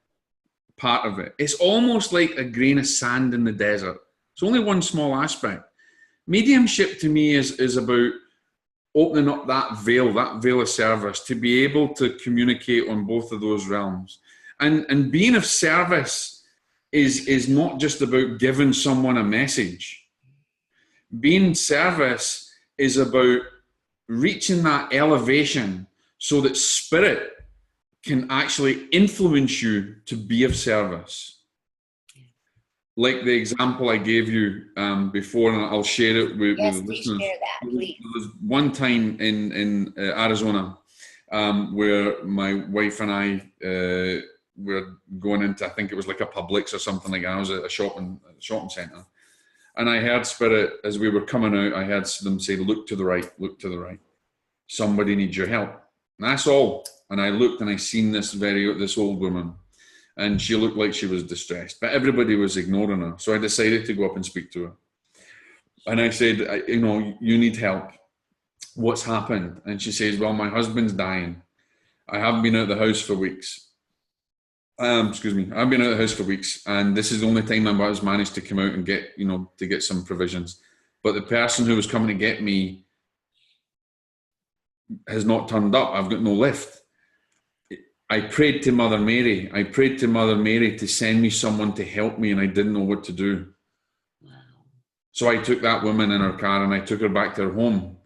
part of it. It's almost like a grain of sand in the desert. It's only one small aspect. Mediumship to me is about opening up that veil of service, to be able to communicate on both of those realms. And being of service is not just about giving someone a message. Being service is about reaching that elevation so that spirit can actually influence you to be of service. Like the example I gave you before, and I'll share it with the listeners. Share that, please. There was one time in Arizona where my wife and I were going into, I think it was like a Publix or something like that. I was at a shopping center. And I heard spirit, as we were coming out, I heard them say, look to the right, look to the right. Somebody needs your help. And that's all. And I looked and I seen this old woman. And she looked like she was distressed. But everybody was ignoring her. So I decided to go up and speak to her. And I said, you know, you need help. What's happened? And she says, well, my husband's dying. I haven't been out of the house for weeks. I've been out of the house for weeks, and this is the only time I was managed to come out and get, you know, to get some provisions. But the person who was coming to get me has not turned up. I've got no lift. I prayed to Mother Mary. To send me someone to help me, and I didn't know what to do. Wow. So I took that woman in her car and I took her back to her home,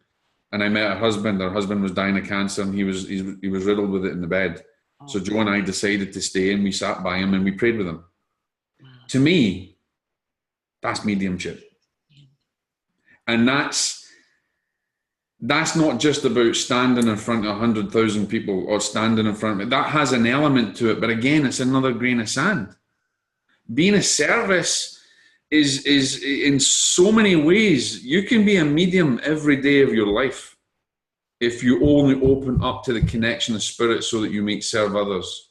and I met her husband. Her husband was dying of cancer, and he was riddled with it in the bed. So Joe and I decided to stay, and we sat by him and we prayed with him. Wow. To me, that's mediumship. Yeah. And that's that's not just about standing in front of 100,000 people or standing in front of it. That has an element to it, but again, it's another grain of sand. Being a service is in so many ways, you can be a medium every day of your life if you only open up to the connection of spirit so that you may serve others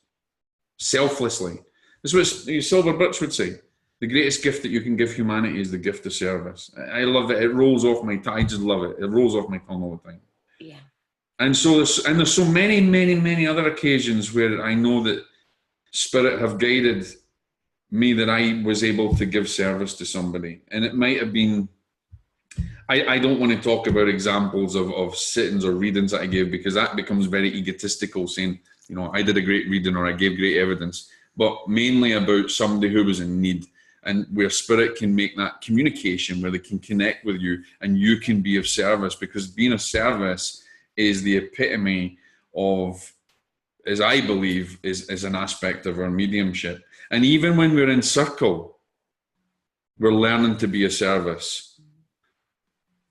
selflessly. This is what Silver Birch would say. The greatest gift that you can give humanity is the gift of service. I love it. It rolls off my tongue. I just love it. It rolls off my tongue all the time. Yeah. And so there's so many other occasions where I know that spirit have guided me that I was able to give service to somebody. And it might have been, I don't want to talk about examples of sittings or readings that I gave, because that becomes very egotistical, saying, you know, I did a great reading or I gave great evidence, but mainly about somebody who was in need, and where spirit can make that communication, where they can connect with you and you can be of service, because being of service is the epitome of, as I believe, is an aspect of our mediumship. And even when we're in circle, we're learning to be of service.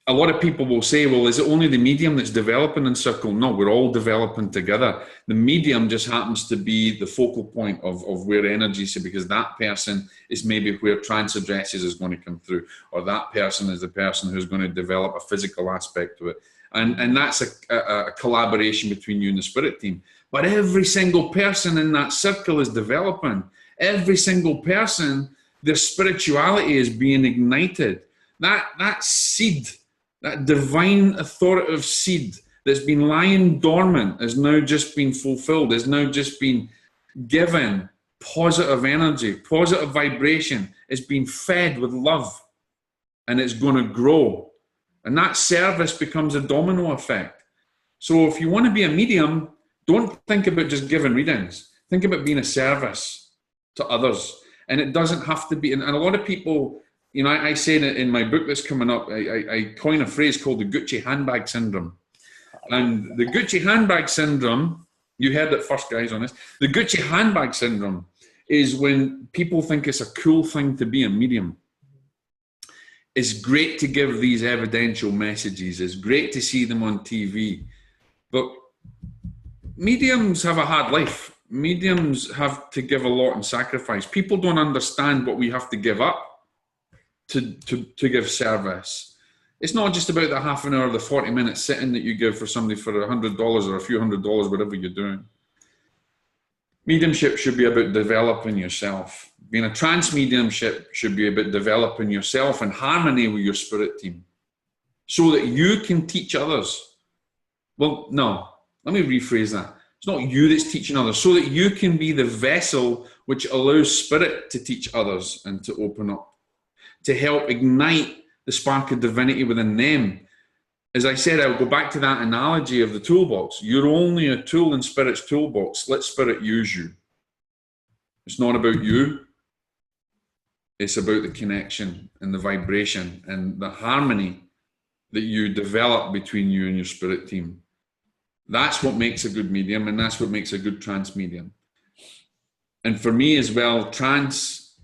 A lot of people will say, well, is it only the medium that's developing in circle? No, we're all developing together. The medium just happens to be the focal point of where energy is, because that person is maybe where trance addresses is going to come through, or that person is the person who's going to develop a physical aspect to it. And that's a collaboration between you and the spirit team. But every single person in that circle is developing. Every single person, their spirituality is being ignited. That seed, that divine authoritative seed that's been lying dormant has now just been fulfilled, has now just been given positive energy, positive vibration. It's been fed with love, and it's going to grow. And that service becomes a domino effect. So if you want to be a medium, don't think about just giving readings. Think about being a service to others. And it doesn't have to be, and a lot of people, you know, I say that in my book that's coming up, I coin a phrase called the Gucci handbag syndrome. And the Gucci handbag syndrome, you heard it first, guys, on this. The Gucci handbag syndrome is when people think it's a cool thing to be a medium. It's great to give these evidential messages. It's great to see them on TV. But mediums have a hard life. Mediums have to give a lot and sacrifice. People don't understand what we have to give up to give service. It's not just about the half an hour, the 40-minute sitting that you give for somebody for $100 or a few $100, whatever you're doing. Mediumship should be about developing yourself. Being a trance mediumship should be about developing yourself in harmony with your spirit team so that you can teach others. Well, no, let me rephrase that. It's not you that's teaching others, so that you can be the vessel which allows spirit to teach others and to open up, to help ignite the spark of divinity within them. As I said, I'll go back to that analogy of the toolbox. You're only a tool in spirit's toolbox. Let spirit use you. It's not about you. It's about the connection and the vibration and the harmony that you develop between you and your spirit team. That's what makes a good medium, and that's what makes a good trance medium. And for me as well, trance,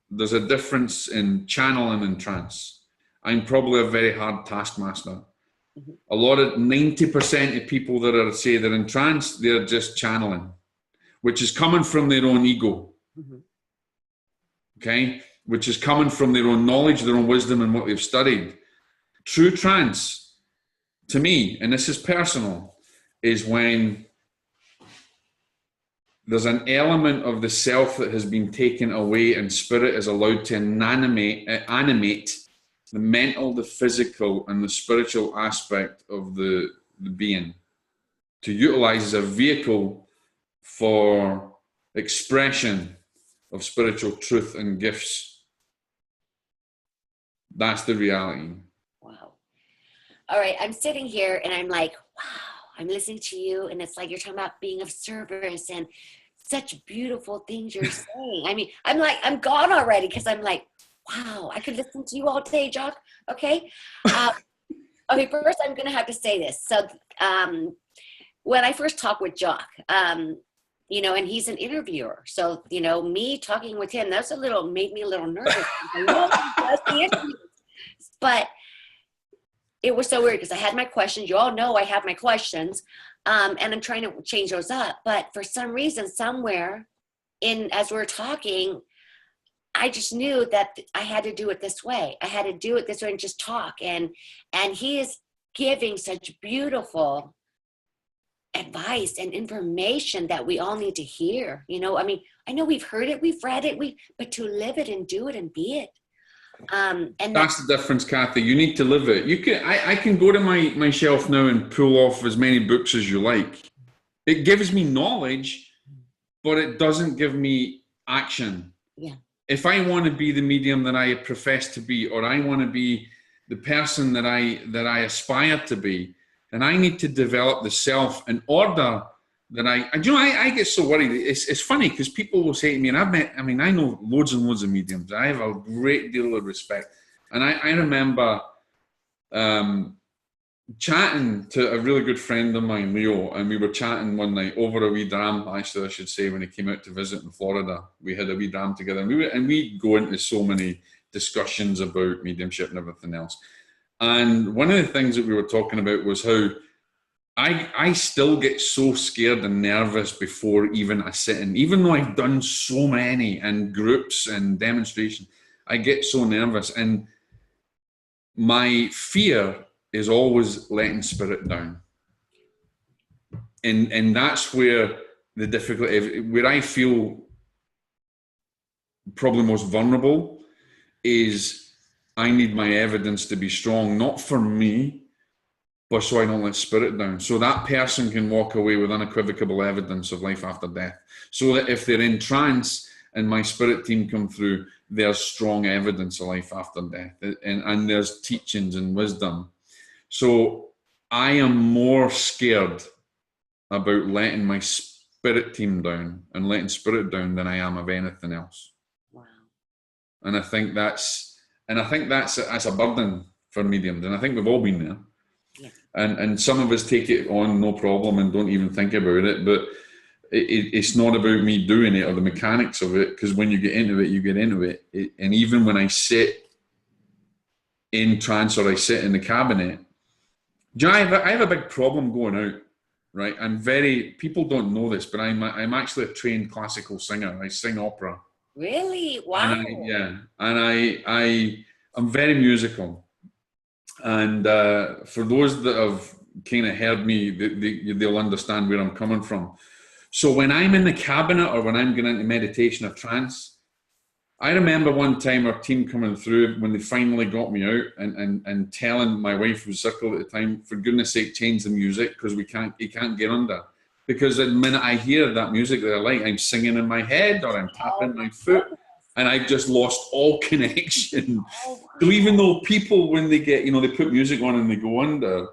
there's a difference in channeling and trance. I'm probably a very hard taskmaster. A lot of 90% of people that are, say they're in trance, they're just channeling, which is coming from their own ego. Okay? Which is coming from their own knowledge, their own wisdom, and what they've studied. True trance, to me, and this is personal, is when there's an element of the self that has been taken away and spirit is allowed to animate the mental, the physical, and the spiritual aspect of the being, to utilize as a vehicle for expression of spiritual truth and gifts. That's the reality. Wow. All right. I'm sitting here and I'm like, wow, I'm listening to you. And it's like, you're talking about being of service and such beautiful things you're saying. I mean, I'm gone already because I'm like, wow, I could listen to you all day, Jock. Okay. Okay. First, I'm going to have to say this. So when I first talked with Jock, you know, and he's an interviewer. So, you know, me talking with him, made me a little nervous. But it was so weird because I had my questions. You all know I have my questions, and I'm trying to change those up. But for some reason, somewhere as we're talking, I just knew that I had to do it this way. I had to do it this way and just talk. And he is giving such beautiful advice and information that we all need to hear. You know, I mean, I know we've heard it, we've read it, but to live it and do it and be it. And that's the difference, Kathy. You need to live it. You can. I can go to my shelf now and pull off as many books as you like. It gives me knowledge, but it doesn't give me action. Yeah. If I want to be the medium that I profess to be, or I want to be the person that I aspire to be, then I need to develop the self in order that I get so worried. It's funny because people will say to me, and I know loads and loads of mediums. I have a great deal of respect. And I remember chatting to a really good friend of mine, Leo, and we were chatting one night over a wee dram, actually, I should say, when he came out to visit in Florida. We had a wee dram together, and we go into so many discussions about mediumship and everything else. And one of the things that we were talking about was how I still get so scared and nervous before even a sitting, even though I've done so many and groups and demonstrations, I get so nervous. And my fear is always letting spirit down. And that's where the difficulty, where I feel probably most vulnerable, is I need my evidence to be strong, not for me, but so I don't let spirit down. So that person can walk away with unequivocal evidence of life after death. So that if they're in trance and my spirit team come through, there's strong evidence of life after death. And there's teachings and wisdom. So I am more scared about letting my spirit team down and letting spirit down than I am of anything else. Wow. And I think that's a burden for mediums. And I think we've all been there. Yeah. And some of us take it on no problem and don't even think about it, but it's not about me doing it or the mechanics of it, because when you get into it, you get into it. And even when I sit in trance or I sit in the cabinet, I have a big problem going out, right? People don't know this, but I'm actually a trained classical singer. I sing opera. Really? Wow. And I'm very musical. And for those that have kind of heard me, they'll understand where I'm coming from. So when I'm in the cabinet or when I'm going into meditation or trance, I remember one time our team coming through when they finally got me out and telling my wife, who was Circle at the time, for goodness sake, change the music because he can't get under. Because the minute I hear that music that I like, I'm singing in my head or I'm tapping my foot. And I've just lost all connection. So even though people, when they get, they put music on and they go under,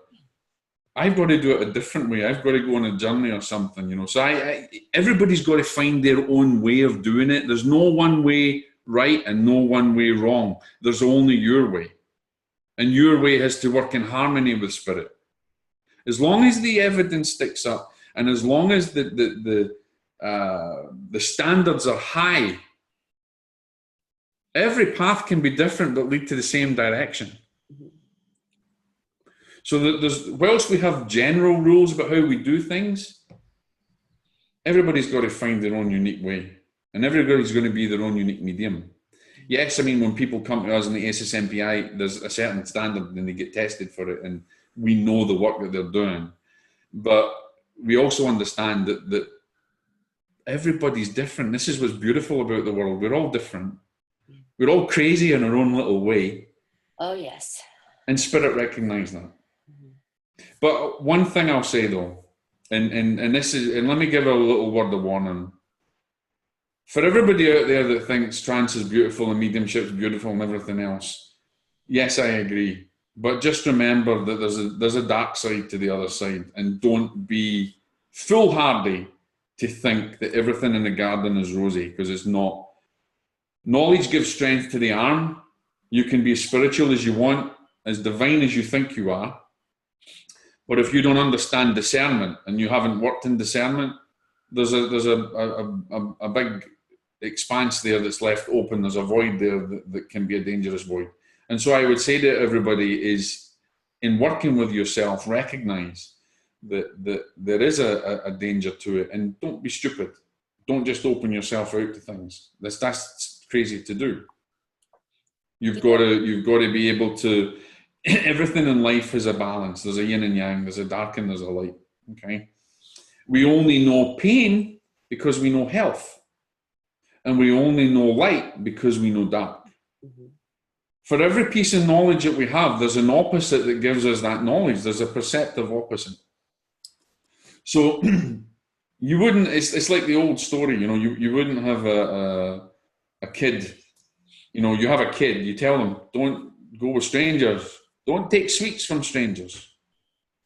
I've got to do it a different way. I've got to go on a journey or something, So everybody's got to find their own way of doing it. There's no one way right and no one way wrong. There's only your way. And your way has to work in harmony with spirit. As long as the evidence sticks up and as long as the standards are high, every path can be different but lead to the same direction. So whilst we have general rules about how we do things, everybody's got to find their own unique way. And everybody's going to be their own unique medium. Yes, I mean, when people come to us in the SSMPI, there's a certain standard and they get tested for it and we know the work that they're doing. But we also understand that everybody's different. This is what's beautiful about the world. We're all different. We're all crazy in our own little way. Oh, yes. And spirit recognize that. But one thing I'll say though, and let me give a little word of warning. For everybody out there that thinks trance is beautiful and mediumship is beautiful and everything else, yes, I agree. But just remember that there's a dark side to the other side, and don't be foolhardy to think that everything in the garden is rosy, because it's not. Knowledge gives strength to the arm. You can be as spiritual as you want, as divine as you think you are. But if you don't understand discernment and you haven't worked in discernment, there's a big expanse there that's left open. There's a void there that can be a dangerous void. And so I would say to everybody is in working with yourself, recognize that there is a danger to it, and don't be stupid. Don't just open yourself out to things. That's crazy to do. You've got to be able to. Everything in life is a balance. There's a yin and yang. There's a dark and there's a light. Okay. We only know pain because we know health, and we only know light because we know dark. Mm-hmm. For every piece of knowledge that we have, there's an opposite that gives us that knowledge. There's a perceptive opposite. So you wouldn't. It's like the old story. You know, you wouldn't have a kid. You know, you have a kid. You tell them, don't go with strangers. Don't take sweets from strangers.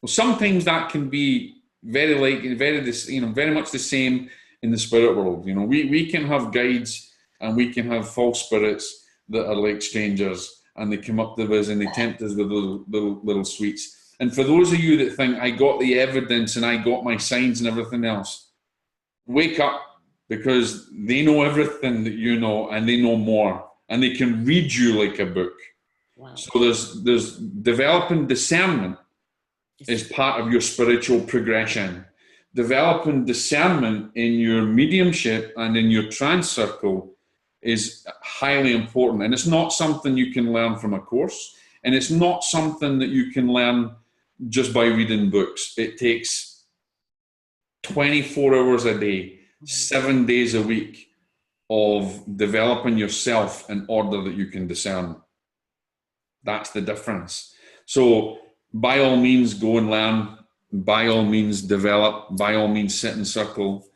Well, sometimes that can be very much the same in the spirit world. You know, we can have guides and we can have false spirits that are like strangers, and they come up to us and they tempt us with little sweets. And for those of you that think, I got the evidence and I got my signs and everything else, wake up, because they know everything that you know, and they know more, and they can read you like a book. Wow. So there's developing discernment is part of your spiritual progression. Developing discernment in your mediumship and in your trance circle is highly important. And it's not something you can learn from a course. And it's not something that you can learn just by reading books. It takes 24 hours a day, 7 days a week of developing yourself in order that you can discern. That's the difference. So by all means, go and learn. By all means, develop. By all means, sit in circle.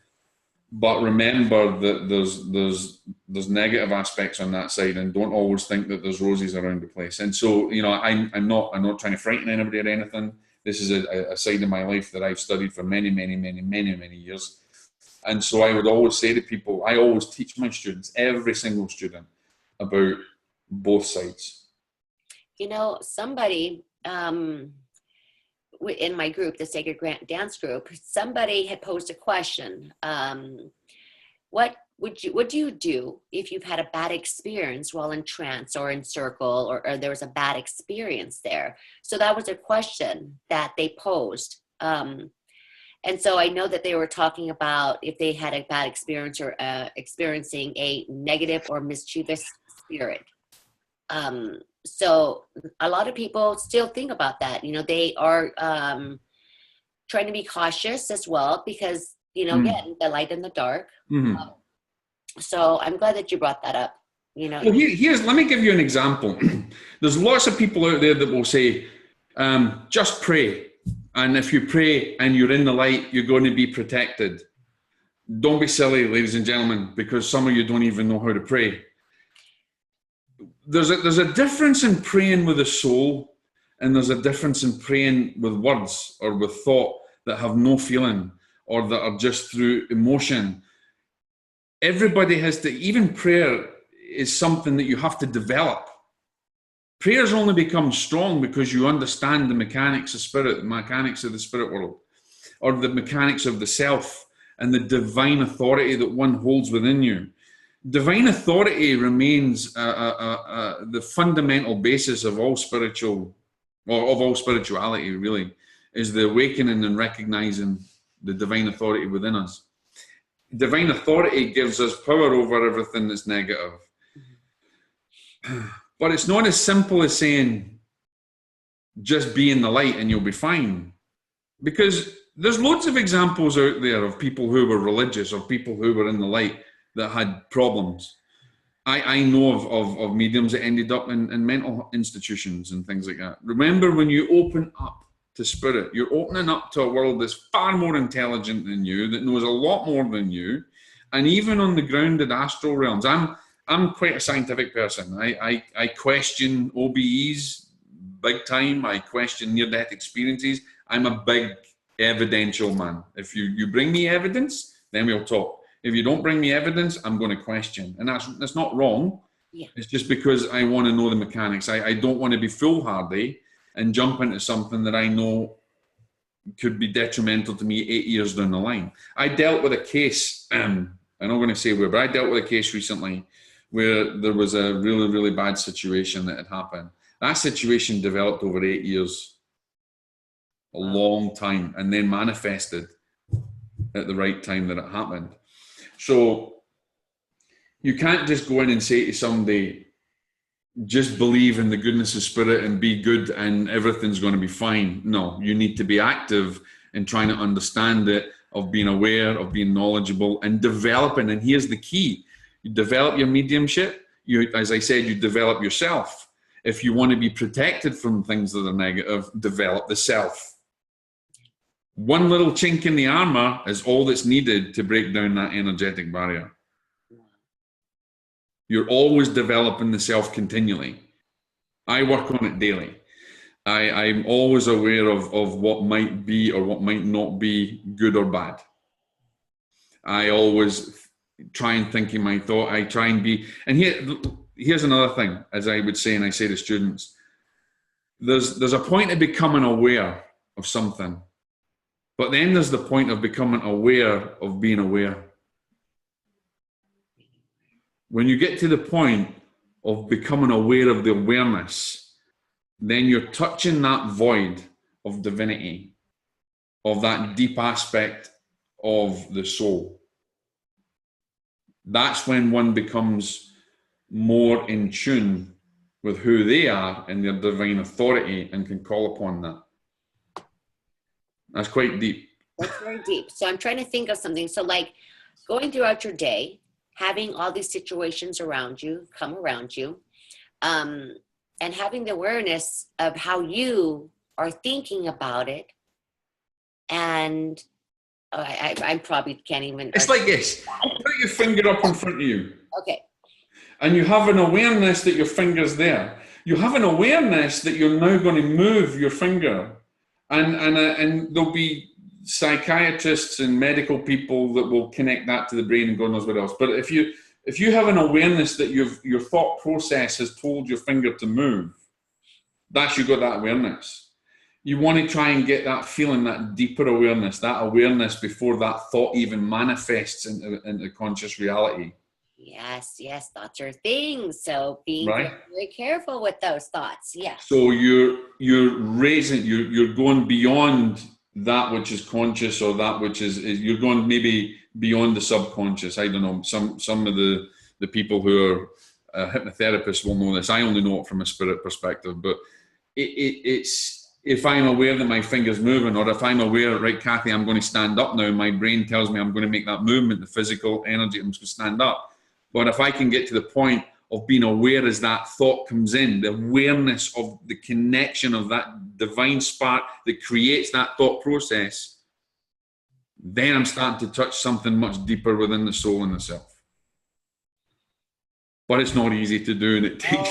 But remember that there's negative aspects on that side, and don't always think that there's roses around the place. And so, you know, I'm not trying to frighten anybody or anything. This is a side of my life that I've studied for many years. And so I would always say to people, I always teach my students, every single student, about both sides. You know, somebody in my group, the Sacred Dance group, somebody had posed a question. What do you do if you've had a bad experience while in trance or in circle, or there was a bad experience there? So that was a question that they posed. And so I know that they were talking about if they had a bad experience or experiencing a negative or mischievous spirit. So a lot of people still think about that. You know, they are trying to be cautious as well because, you know, again, the light and the dark. Mm-hmm. So I'm glad that you brought that up. You know, well, let me give you an example. There's lots of people out there that will say, just pray. And if you pray and you're in the light, you're going to be protected. Don't be silly, ladies and gentlemen, because some of you don't even know how to pray. There's a difference in praying with the soul, and there's a difference in praying with words or with thought that have no feeling or that are just through emotion. Everybody has to, even prayer is something that you have to develop. Prayers only become strong because you understand the mechanics of spirit, the mechanics of the spirit world, or the mechanics of the self and the divine authority that one holds within you. Divine authority remains the fundamental basis of all spiritual, or of all spirituality, really, is the awakening and recognizing the divine authority within us. Divine authority gives us power over everything that's negative. But it's not as simple as saying, just be in the light and you'll be fine. Because there's loads of examples out there of people who were religious or people who were in the light that had problems. I know of mediums that ended up in mental institutions and things like that. Remember, when you open up to spirit, you're opening up to a world that's far more intelligent than you, that knows a lot more than you. And even on the grounded astral realms, I'm quite a scientific person. I question OBEs big time. I question near-death experiences. I'm a big evidential man. If you bring me evidence, then we'll talk. If you don't bring me evidence, I'm going to question. And that's not wrong. Yeah. It's just because I want to know the mechanics. I don't want to be foolhardy and jump into something that I know could be detrimental to me 8 years down the line. I dealt with a case, I'm not going to say where, but I dealt with a case recently where there was a really, really bad situation that had happened. That situation developed over 8 years. a long time, and then manifested at the right time that it happened. So you can't just go in and say to somebody, just believe in the goodness of spirit and be good and everything's going to be fine. No, you need to be active in trying to understand it, of being aware, of being knowledgeable and developing. And here's the key. You develop your mediumship. You, as I said, you develop yourself. If you want to be protected from things that are negative, develop the self. One little chink in the armor is all that's needed to break down that energetic barrier. You're always developing the self continually. I work on it daily. I'm always aware of what might be or what might not be good or bad. I always try and think in my thought. I try and be, and here's another thing, as I would say, and I say to students, there's a point of becoming aware of something, but then there's the point of becoming aware of being aware. When you get to the point of becoming aware of the awareness, then you're touching that void of divinity, of that deep aspect of the soul. That's when one becomes more in tune with who they are and their divine authority and can call upon that. That's quite deep. That's very deep. So I'm trying to think of something. So like going throughout your day, having all these situations around you, come around you, and having the awareness of how you are thinking about it. And I probably can't even. It's like this. Put your finger up in front of you. Okay. And you have an awareness that your finger's there. You have an awareness that you're now going to move your finger. And there'll be psychiatrists and medical people that will connect that to the brain and God knows what else. But if you have an awareness that your thought process has told your finger to move, that's you got that awareness. You want to try and get that feeling, that deeper awareness, that awareness before that thought even manifests into conscious reality. Yes, thoughts are things. So being right? very careful with those thoughts. Yes. So you're raising, you're going beyond that which is conscious, or that which is you're going maybe beyond the subconscious. I don't know. Some of the people who are hypnotherapists will know this. I only know it from a spirit perspective, but it's if I'm aware that my finger's moving, or if I'm aware, right, Kathy, I'm going to stand up now. My brain tells me I'm going to make that movement, the physical energy, I'm just going to stand up. But if I can get to the point of being aware as that thought comes in, the awareness of the connection of that divine spark that creates that thought process, then I'm starting to touch something much deeper within the soul and the self. But it's not easy to do, and it takes...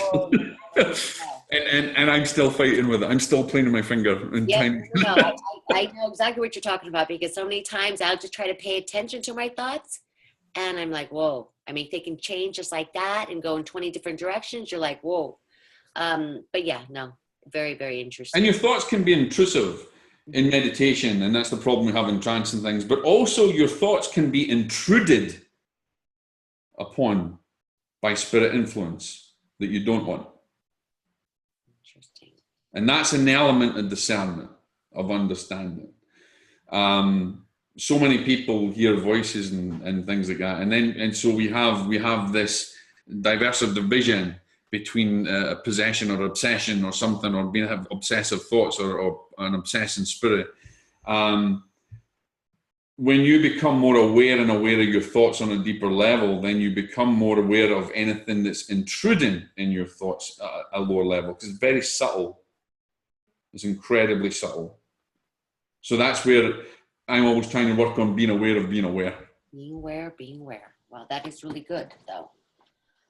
And I'm still fighting with it. I'm still playing with my finger. And I know exactly what you're talking about, because so many times I'll just try to pay attention to my thoughts, and I'm like, whoa. I mean, they can change just like that and go in 20 different directions. You're like, whoa. But yeah, no, very, very interesting. And your thoughts can be intrusive in meditation, and that's the problem we have in trance and things. But also your thoughts can be intruded upon by spirit influence that you don't want. Interesting. And that's an element of discernment, of understanding. So many people hear voices and things like that, and so we have this diversive division between a possession or obsession or something, or being have obsessive thoughts or an obsessing spirit. When you become more aware and aware of your thoughts on a deeper level, then you become more aware of anything that's intruding in your thoughts at a lower level, because it's very subtle. It's incredibly subtle. So that's where I'm always trying to work on being aware of being aware. Being aware. Wow, that is really good, though.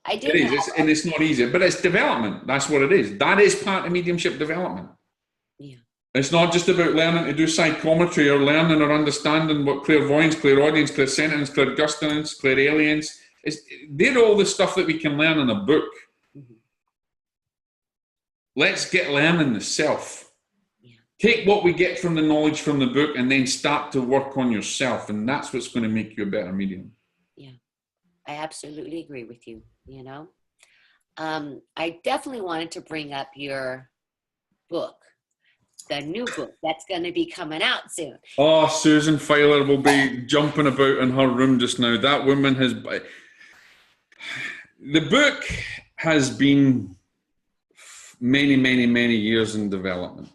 It is, and it's not easy, but it's development. That's what it is. That is part of mediumship development. Yeah. It's not just about learning to do psychometry or learning or understanding what clairvoyance, clairaudience, clairsentience, clairgustance, clairalience. They're all the stuff that we can learn in a book. Mm-hmm. Let's get learning the self. Yeah. Take what we get from the knowledge from the book and then start to work on yourself. And that's what's going to make you a better medium. Yeah, I absolutely agree with you, you know. I definitely wanted to bring up your book. the new book that's going to be coming out soon. Oh, Susan Filer will be jumping about in her room just now. That woman has... The book has been many, many, many years in development.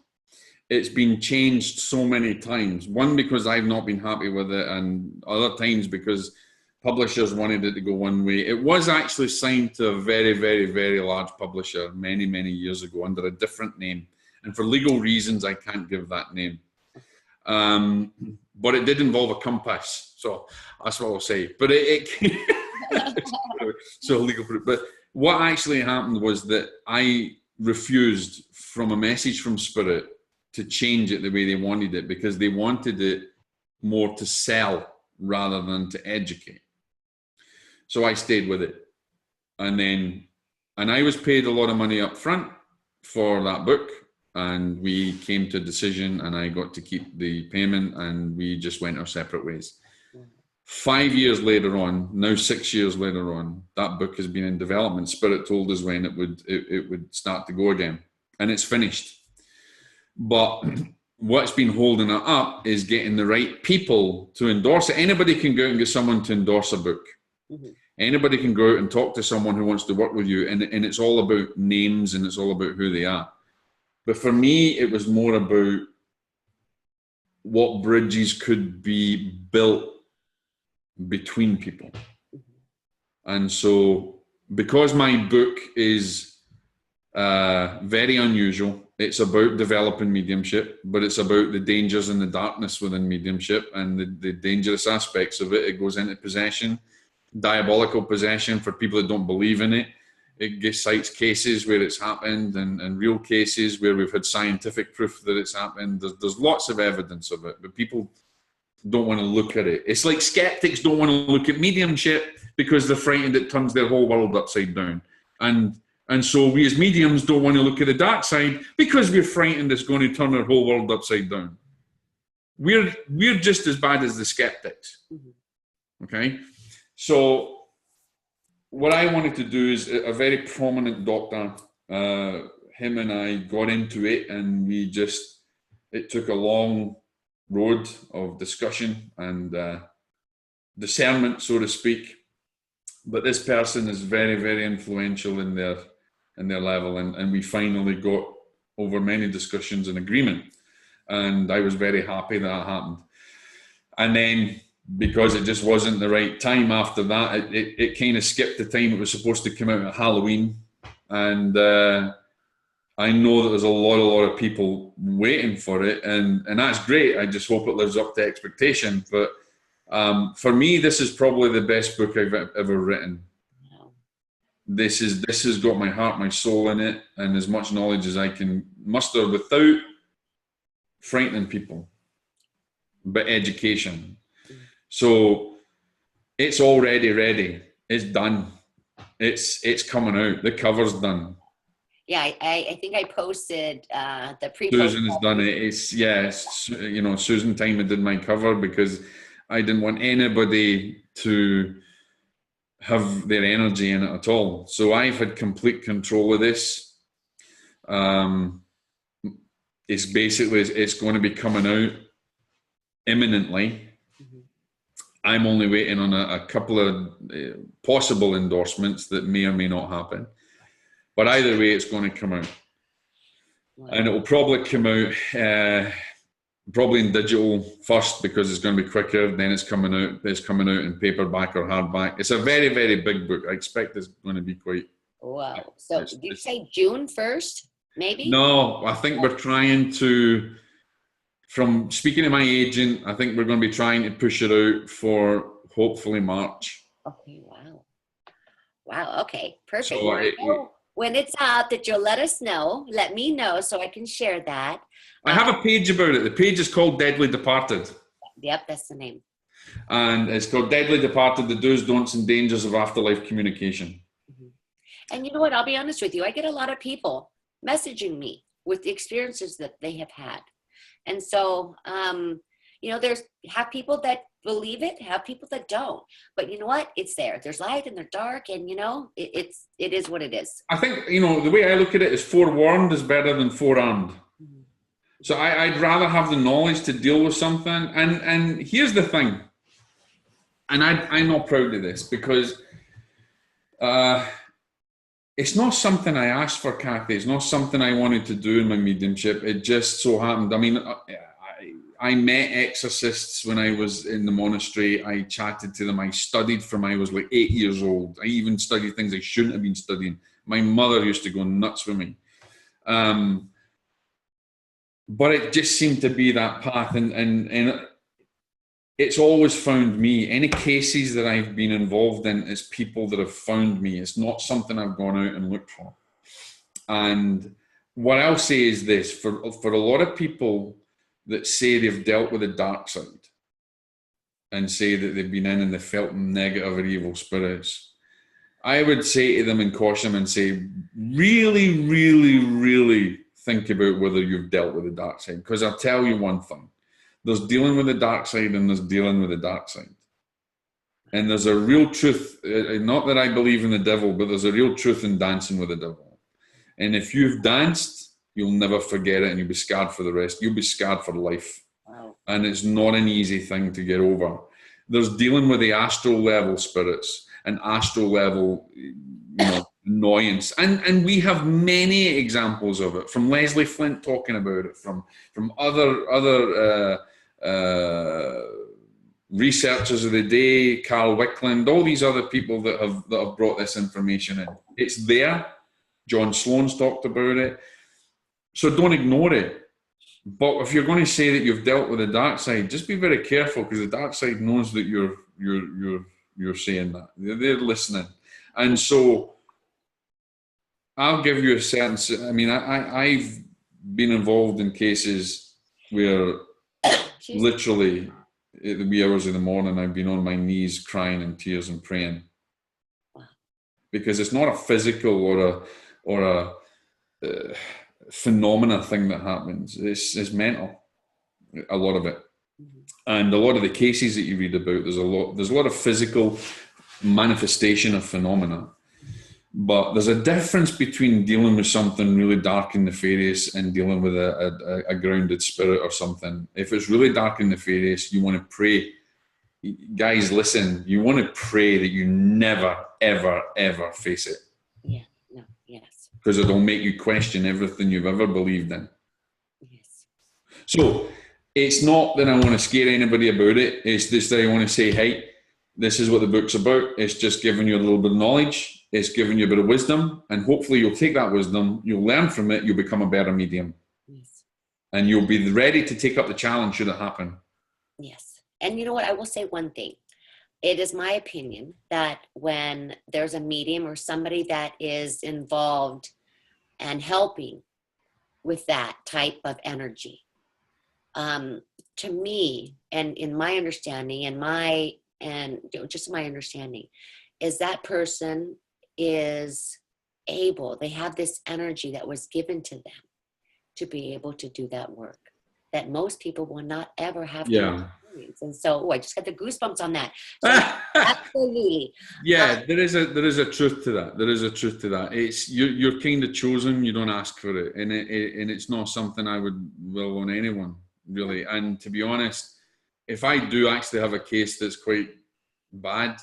It's been changed so many times. One, because I've not been happy with it, and other times because publishers wanted it to go one way. It was actually signed to a very, very, very large publisher many, many years ago under a different name. And for legal reasons, I can't give that name. But it did involve a compass. So that's what I'll say. But so legal proof. But what actually happened was that I refused, from a message from Spirit, to change it the way they wanted it, because they wanted it more to sell rather than to educate. So I stayed with it. And I was paid a lot of money up front for that book, and we came to a decision, and I got to keep the payment, and we just went our separate ways. 5 years later on, now 6 years later on, that book has been in development. Spirit told us when it would start to go again, and it's finished. But what's been holding it up is getting the right people to endorse it. Anybody can go out and get someone to endorse a book. Mm-hmm. Anybody can go out and talk to someone who wants to work with you, and it's all about names, and it's all about who they are. But for me, it was more about what bridges could be built between people. And so, because my book is very unusual, it's about developing mediumship, but it's about the dangers and the darkness within mediumship and the dangerous aspects of it. It goes into possession, diabolical possession for people that don't believe in it. It cites cases where it's happened, and real cases where we've had scientific proof that it's happened. There's lots of evidence of it, but people don't want to look at it. It's like skeptics don't want to look at mediumship because they're frightened it turns their whole world upside down. And so we as mediums don't want to look at the dark side because we're frightened it's going to turn our whole world upside down. We're just as bad as the skeptics. Okay? So what I wanted to do is, a very prominent doctor, him and I got into it, and it took a long road of discussion and discernment, so to speak. But this person is very, very influential in their level, and we finally got, over many discussions, an agreement. And I was very happy that happened. And then, because it just wasn't the right time after that, it kind of skipped the time it was supposed to come out at Halloween. And I know that there's a lot of people waiting for it, and that's great. I just hope it lives up to expectation. But for me, this is probably the best book I've ever written. Wow. This has got my heart, my soul in it, and as much knowledge as I can muster without frightening people, but education. So it's already ready. It's done. It's coming out. The cover's done. Yeah, I think I posted the pre-post. Susan has done it. Susan Timon did my cover because I didn't want anybody to have their energy in it at all. So I've had complete control of this. It's going to be coming out imminently. I'm only waiting on a couple of possible endorsements that may or may not happen. But either way, it's going to come out. Wow. And it will probably come out probably in digital first because it's going to be quicker. Then it's coming out in paperback or hardback. It's a very, very big book. I expect it's going to be quite... Wow. So did you say June 1st, maybe? No, I think we're trying to... From speaking to my agent, I think we're going to be trying to push it out for hopefully March. Okay, wow, okay, perfect. So when it's out that you'll let us know, let me know so I can share that. I have a page about it. The page is called Deadly Departed. Yep, that's the name. And it's called Deadly Departed, the Do's, Don'ts and Dangers of Afterlife Communication. And you know what, I'll be honest with you, I get a lot of people messaging me with the experiences that they have had. And so, there's have people that believe it, have people that don't. But you know what? It's there. There's light and there's dark, and it is what it is. I think the way I look at it is forewarned is better than forearmed, So I'd rather have the knowledge to deal with something. And here's the thing, and I'm not proud of this because it's not something I asked for, Kathy. It's not something I wanted to do in my mediumship. It just so happened. I mean, I met exorcists when I was in the monastery. I chatted to them. I studied from I was like 8 years old. I even studied things I shouldn't have been studying. My mother used to go nuts with me. But it just seemed to be that path. And it's always found me. Any cases that I've been involved in is people that have found me. It's not something I've gone out and looked for. And what I'll say is this, for a lot of people that say they've dealt with the dark side and say that they've been in and they felt negative or evil spirits, I would say to them and caution them and say, really, really, really think about whether you've dealt with the dark side. Because I'll tell you one thing. There's dealing with the dark side and there's dealing with the dark side. And there's a real truth, not that I believe in the devil, but there's a real truth in dancing with the devil. And if you've danced, you'll never forget it and you'll be scarred for the rest. You'll be scarred for life. Wow. And it's not an easy thing to get over. There's dealing with the astral level spirits and astral level, annoyance. And we have many examples of it, from Leslie Flint talking about it, from other researchers of the day, Carl Wickland, all these other people that have brought this information in. It's there. John Sloan's talked about it. So don't ignore it. But if you're going to say that you've dealt with the dark side, just be very careful, because the dark side knows that you're saying that. They're listening. And so I'll give you a sense. I mean, I've been involved in cases where literally at the wee hours of the morning I've been on my knees crying in tears and praying, because it's not a physical or a phenomena thing that happens. It's mental, a lot of it. And a lot of the cases that you read about, there's a lot of physical manifestation of phenomena. But there's a difference between dealing with something really dark and nefarious and dealing with a grounded spirit or something. If it's really dark and nefarious, you want to pray. Guys, listen, you want to pray that you never, ever, ever face it. Yeah, no, yes. Because it'll make you question everything you've ever believed in. Yes. So it's not that I want to scare anybody about it. It's just that I want to say, hey, this is what the book's about. It's just giving you a little bit of knowledge. It's giving you a bit of wisdom, and hopefully you'll take that wisdom, you'll learn from it, you'll become a better medium. Yes. And you'll be ready to take up the challenge should it happen. Yes. And you know what? I will say one thing. It is my opinion that when there's a medium or somebody that is involved and helping with that type of energy, to me, and in my understanding, just my understanding, is that person is able, they have this energy that was given to them to be able to do that work that most people will not ever have to experience. And so, I just got the goosebumps on that. So, absolutely. Yeah, there is a truth to that. There is a truth to that. It's you're kind of chosen. You don't ask for it, and it's not something I would will on anyone really. And to be honest, if I do actually have a case that's quite bad,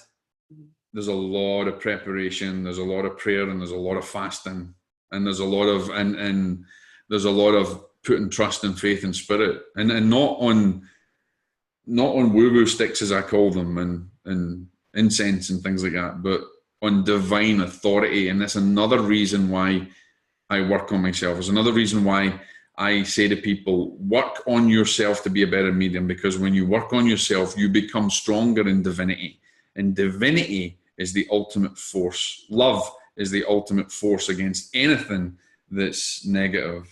there's a lot of preparation, there's a lot of prayer, and there's a lot of fasting, and there's a lot of and there's a lot of putting trust and faith in spirit, and not on woo-woo sticks, as I call them, and incense and things like that, but on divine authority. And that's another reason why I work on myself. It's another reason why I say to people, work on yourself to be a better medium, because when you work on yourself, you become stronger in divinity. And divinity is the ultimate force. Love is the ultimate force against anything that's negative.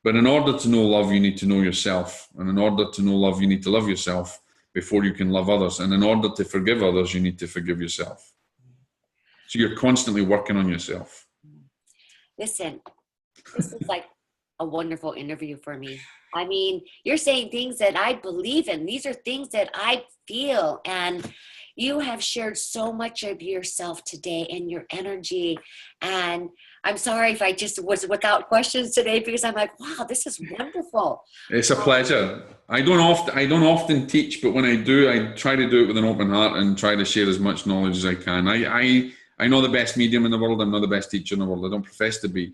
But in order to know love, you need to know yourself. And in order to know love, you need to love yourself before you can love others. And in order to forgive others, you need to forgive yourself. So you're constantly working on yourself. Listen, this is like a wonderful interview for me. I mean, you're saying things that I believe in. These are things that I feel. And You have shared so much of yourself today and your energy. And I'm sorry if I just was without questions today, because I'm like, wow, this is wonderful. It's a pleasure. I don't often teach, but when I do, I try to do it with an open heart and try to share as much knowledge as I can. I know the best medium in the world. I'm not the best teacher in the world. I don't profess to be,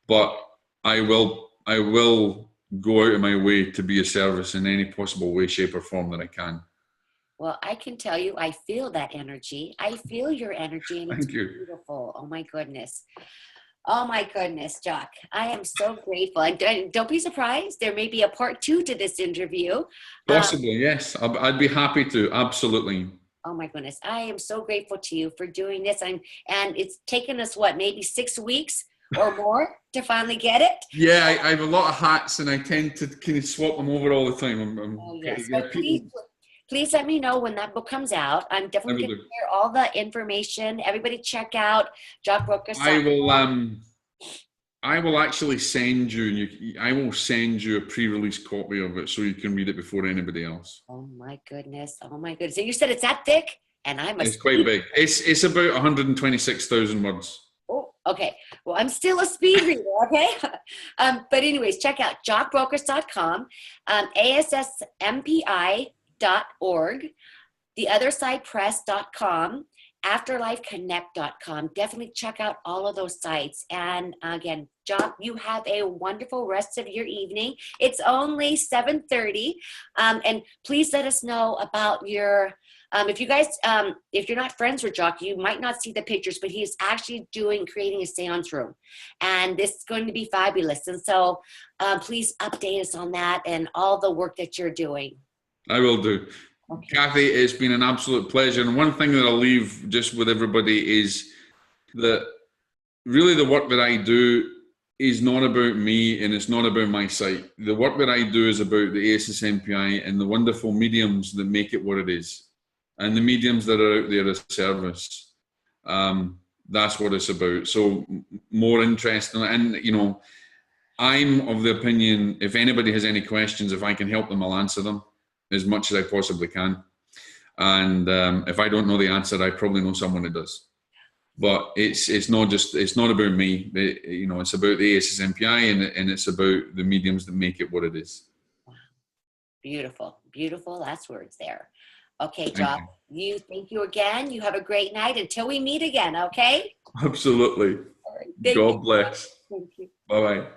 but I will go out of my way to be of service in any possible way, shape, or form that I can. Well, I can tell you, I feel that energy. I feel your energy, and it's Thank you. beautiful. Oh my goodness. Oh my goodness, Jock. I am so grateful. And don't be surprised. There may be a part 2 to this interview. Possibly, yes. I'd be happy to. Absolutely. Oh my goodness. I am so grateful to you for doing this. And it's taken us, what, maybe 6 weeks or more to finally get it? Yeah, I have a lot of hats, and I tend to kind of swap them over all the time. Oh, yes. So please let me know when that book comes out. I'm definitely going to share all the information. Everybody check out Jock Brocas. I will actually send you. I will send you a pre-release copy of it so you can read it before anybody else. Oh my goodness! Oh my goodness! And you said it's that thick, and It's quite big. It's about 126,000 words. Oh, okay. Well, I'm still a speed reader, okay? But anyways, check out jockbrocas.com, SSMPI.org, theothersidepress.com, afterlifeconnect.com. Definitely check out all of those sites. And again, Jock, you have a wonderful rest of your evening. It's only 7:30. And please let us know about your, if you guys, if you're not friends with Jock, you might not see the pictures, but he's actually creating a seance room. And this is going to be fabulous. And so please update us on that and all the work that you're doing. I will do. Okay. Kathy, it's been an absolute pleasure. And one thing that I'll leave just with everybody is that really the work that I do is not about me, and it's not about my site. The work that I do is about the SSMPI and the wonderful mediums that make it what it is, and the mediums that are out there as service. That's what it's about. So more interesting. And, you know, I'm of the opinion, if anybody has any questions, if I can help them, I'll answer them as much as I possibly can. And if I don't know the answer, I probably know someone who does. But it's not about me. You know, it's about the SSMPI, and it's about the mediums that make it what it is. Wow. Beautiful, beautiful last words there. Okay, Jock, thank you again. You have a great night until we meet again, okay? Absolutely. All right. God bless. Thank you. Bye-bye.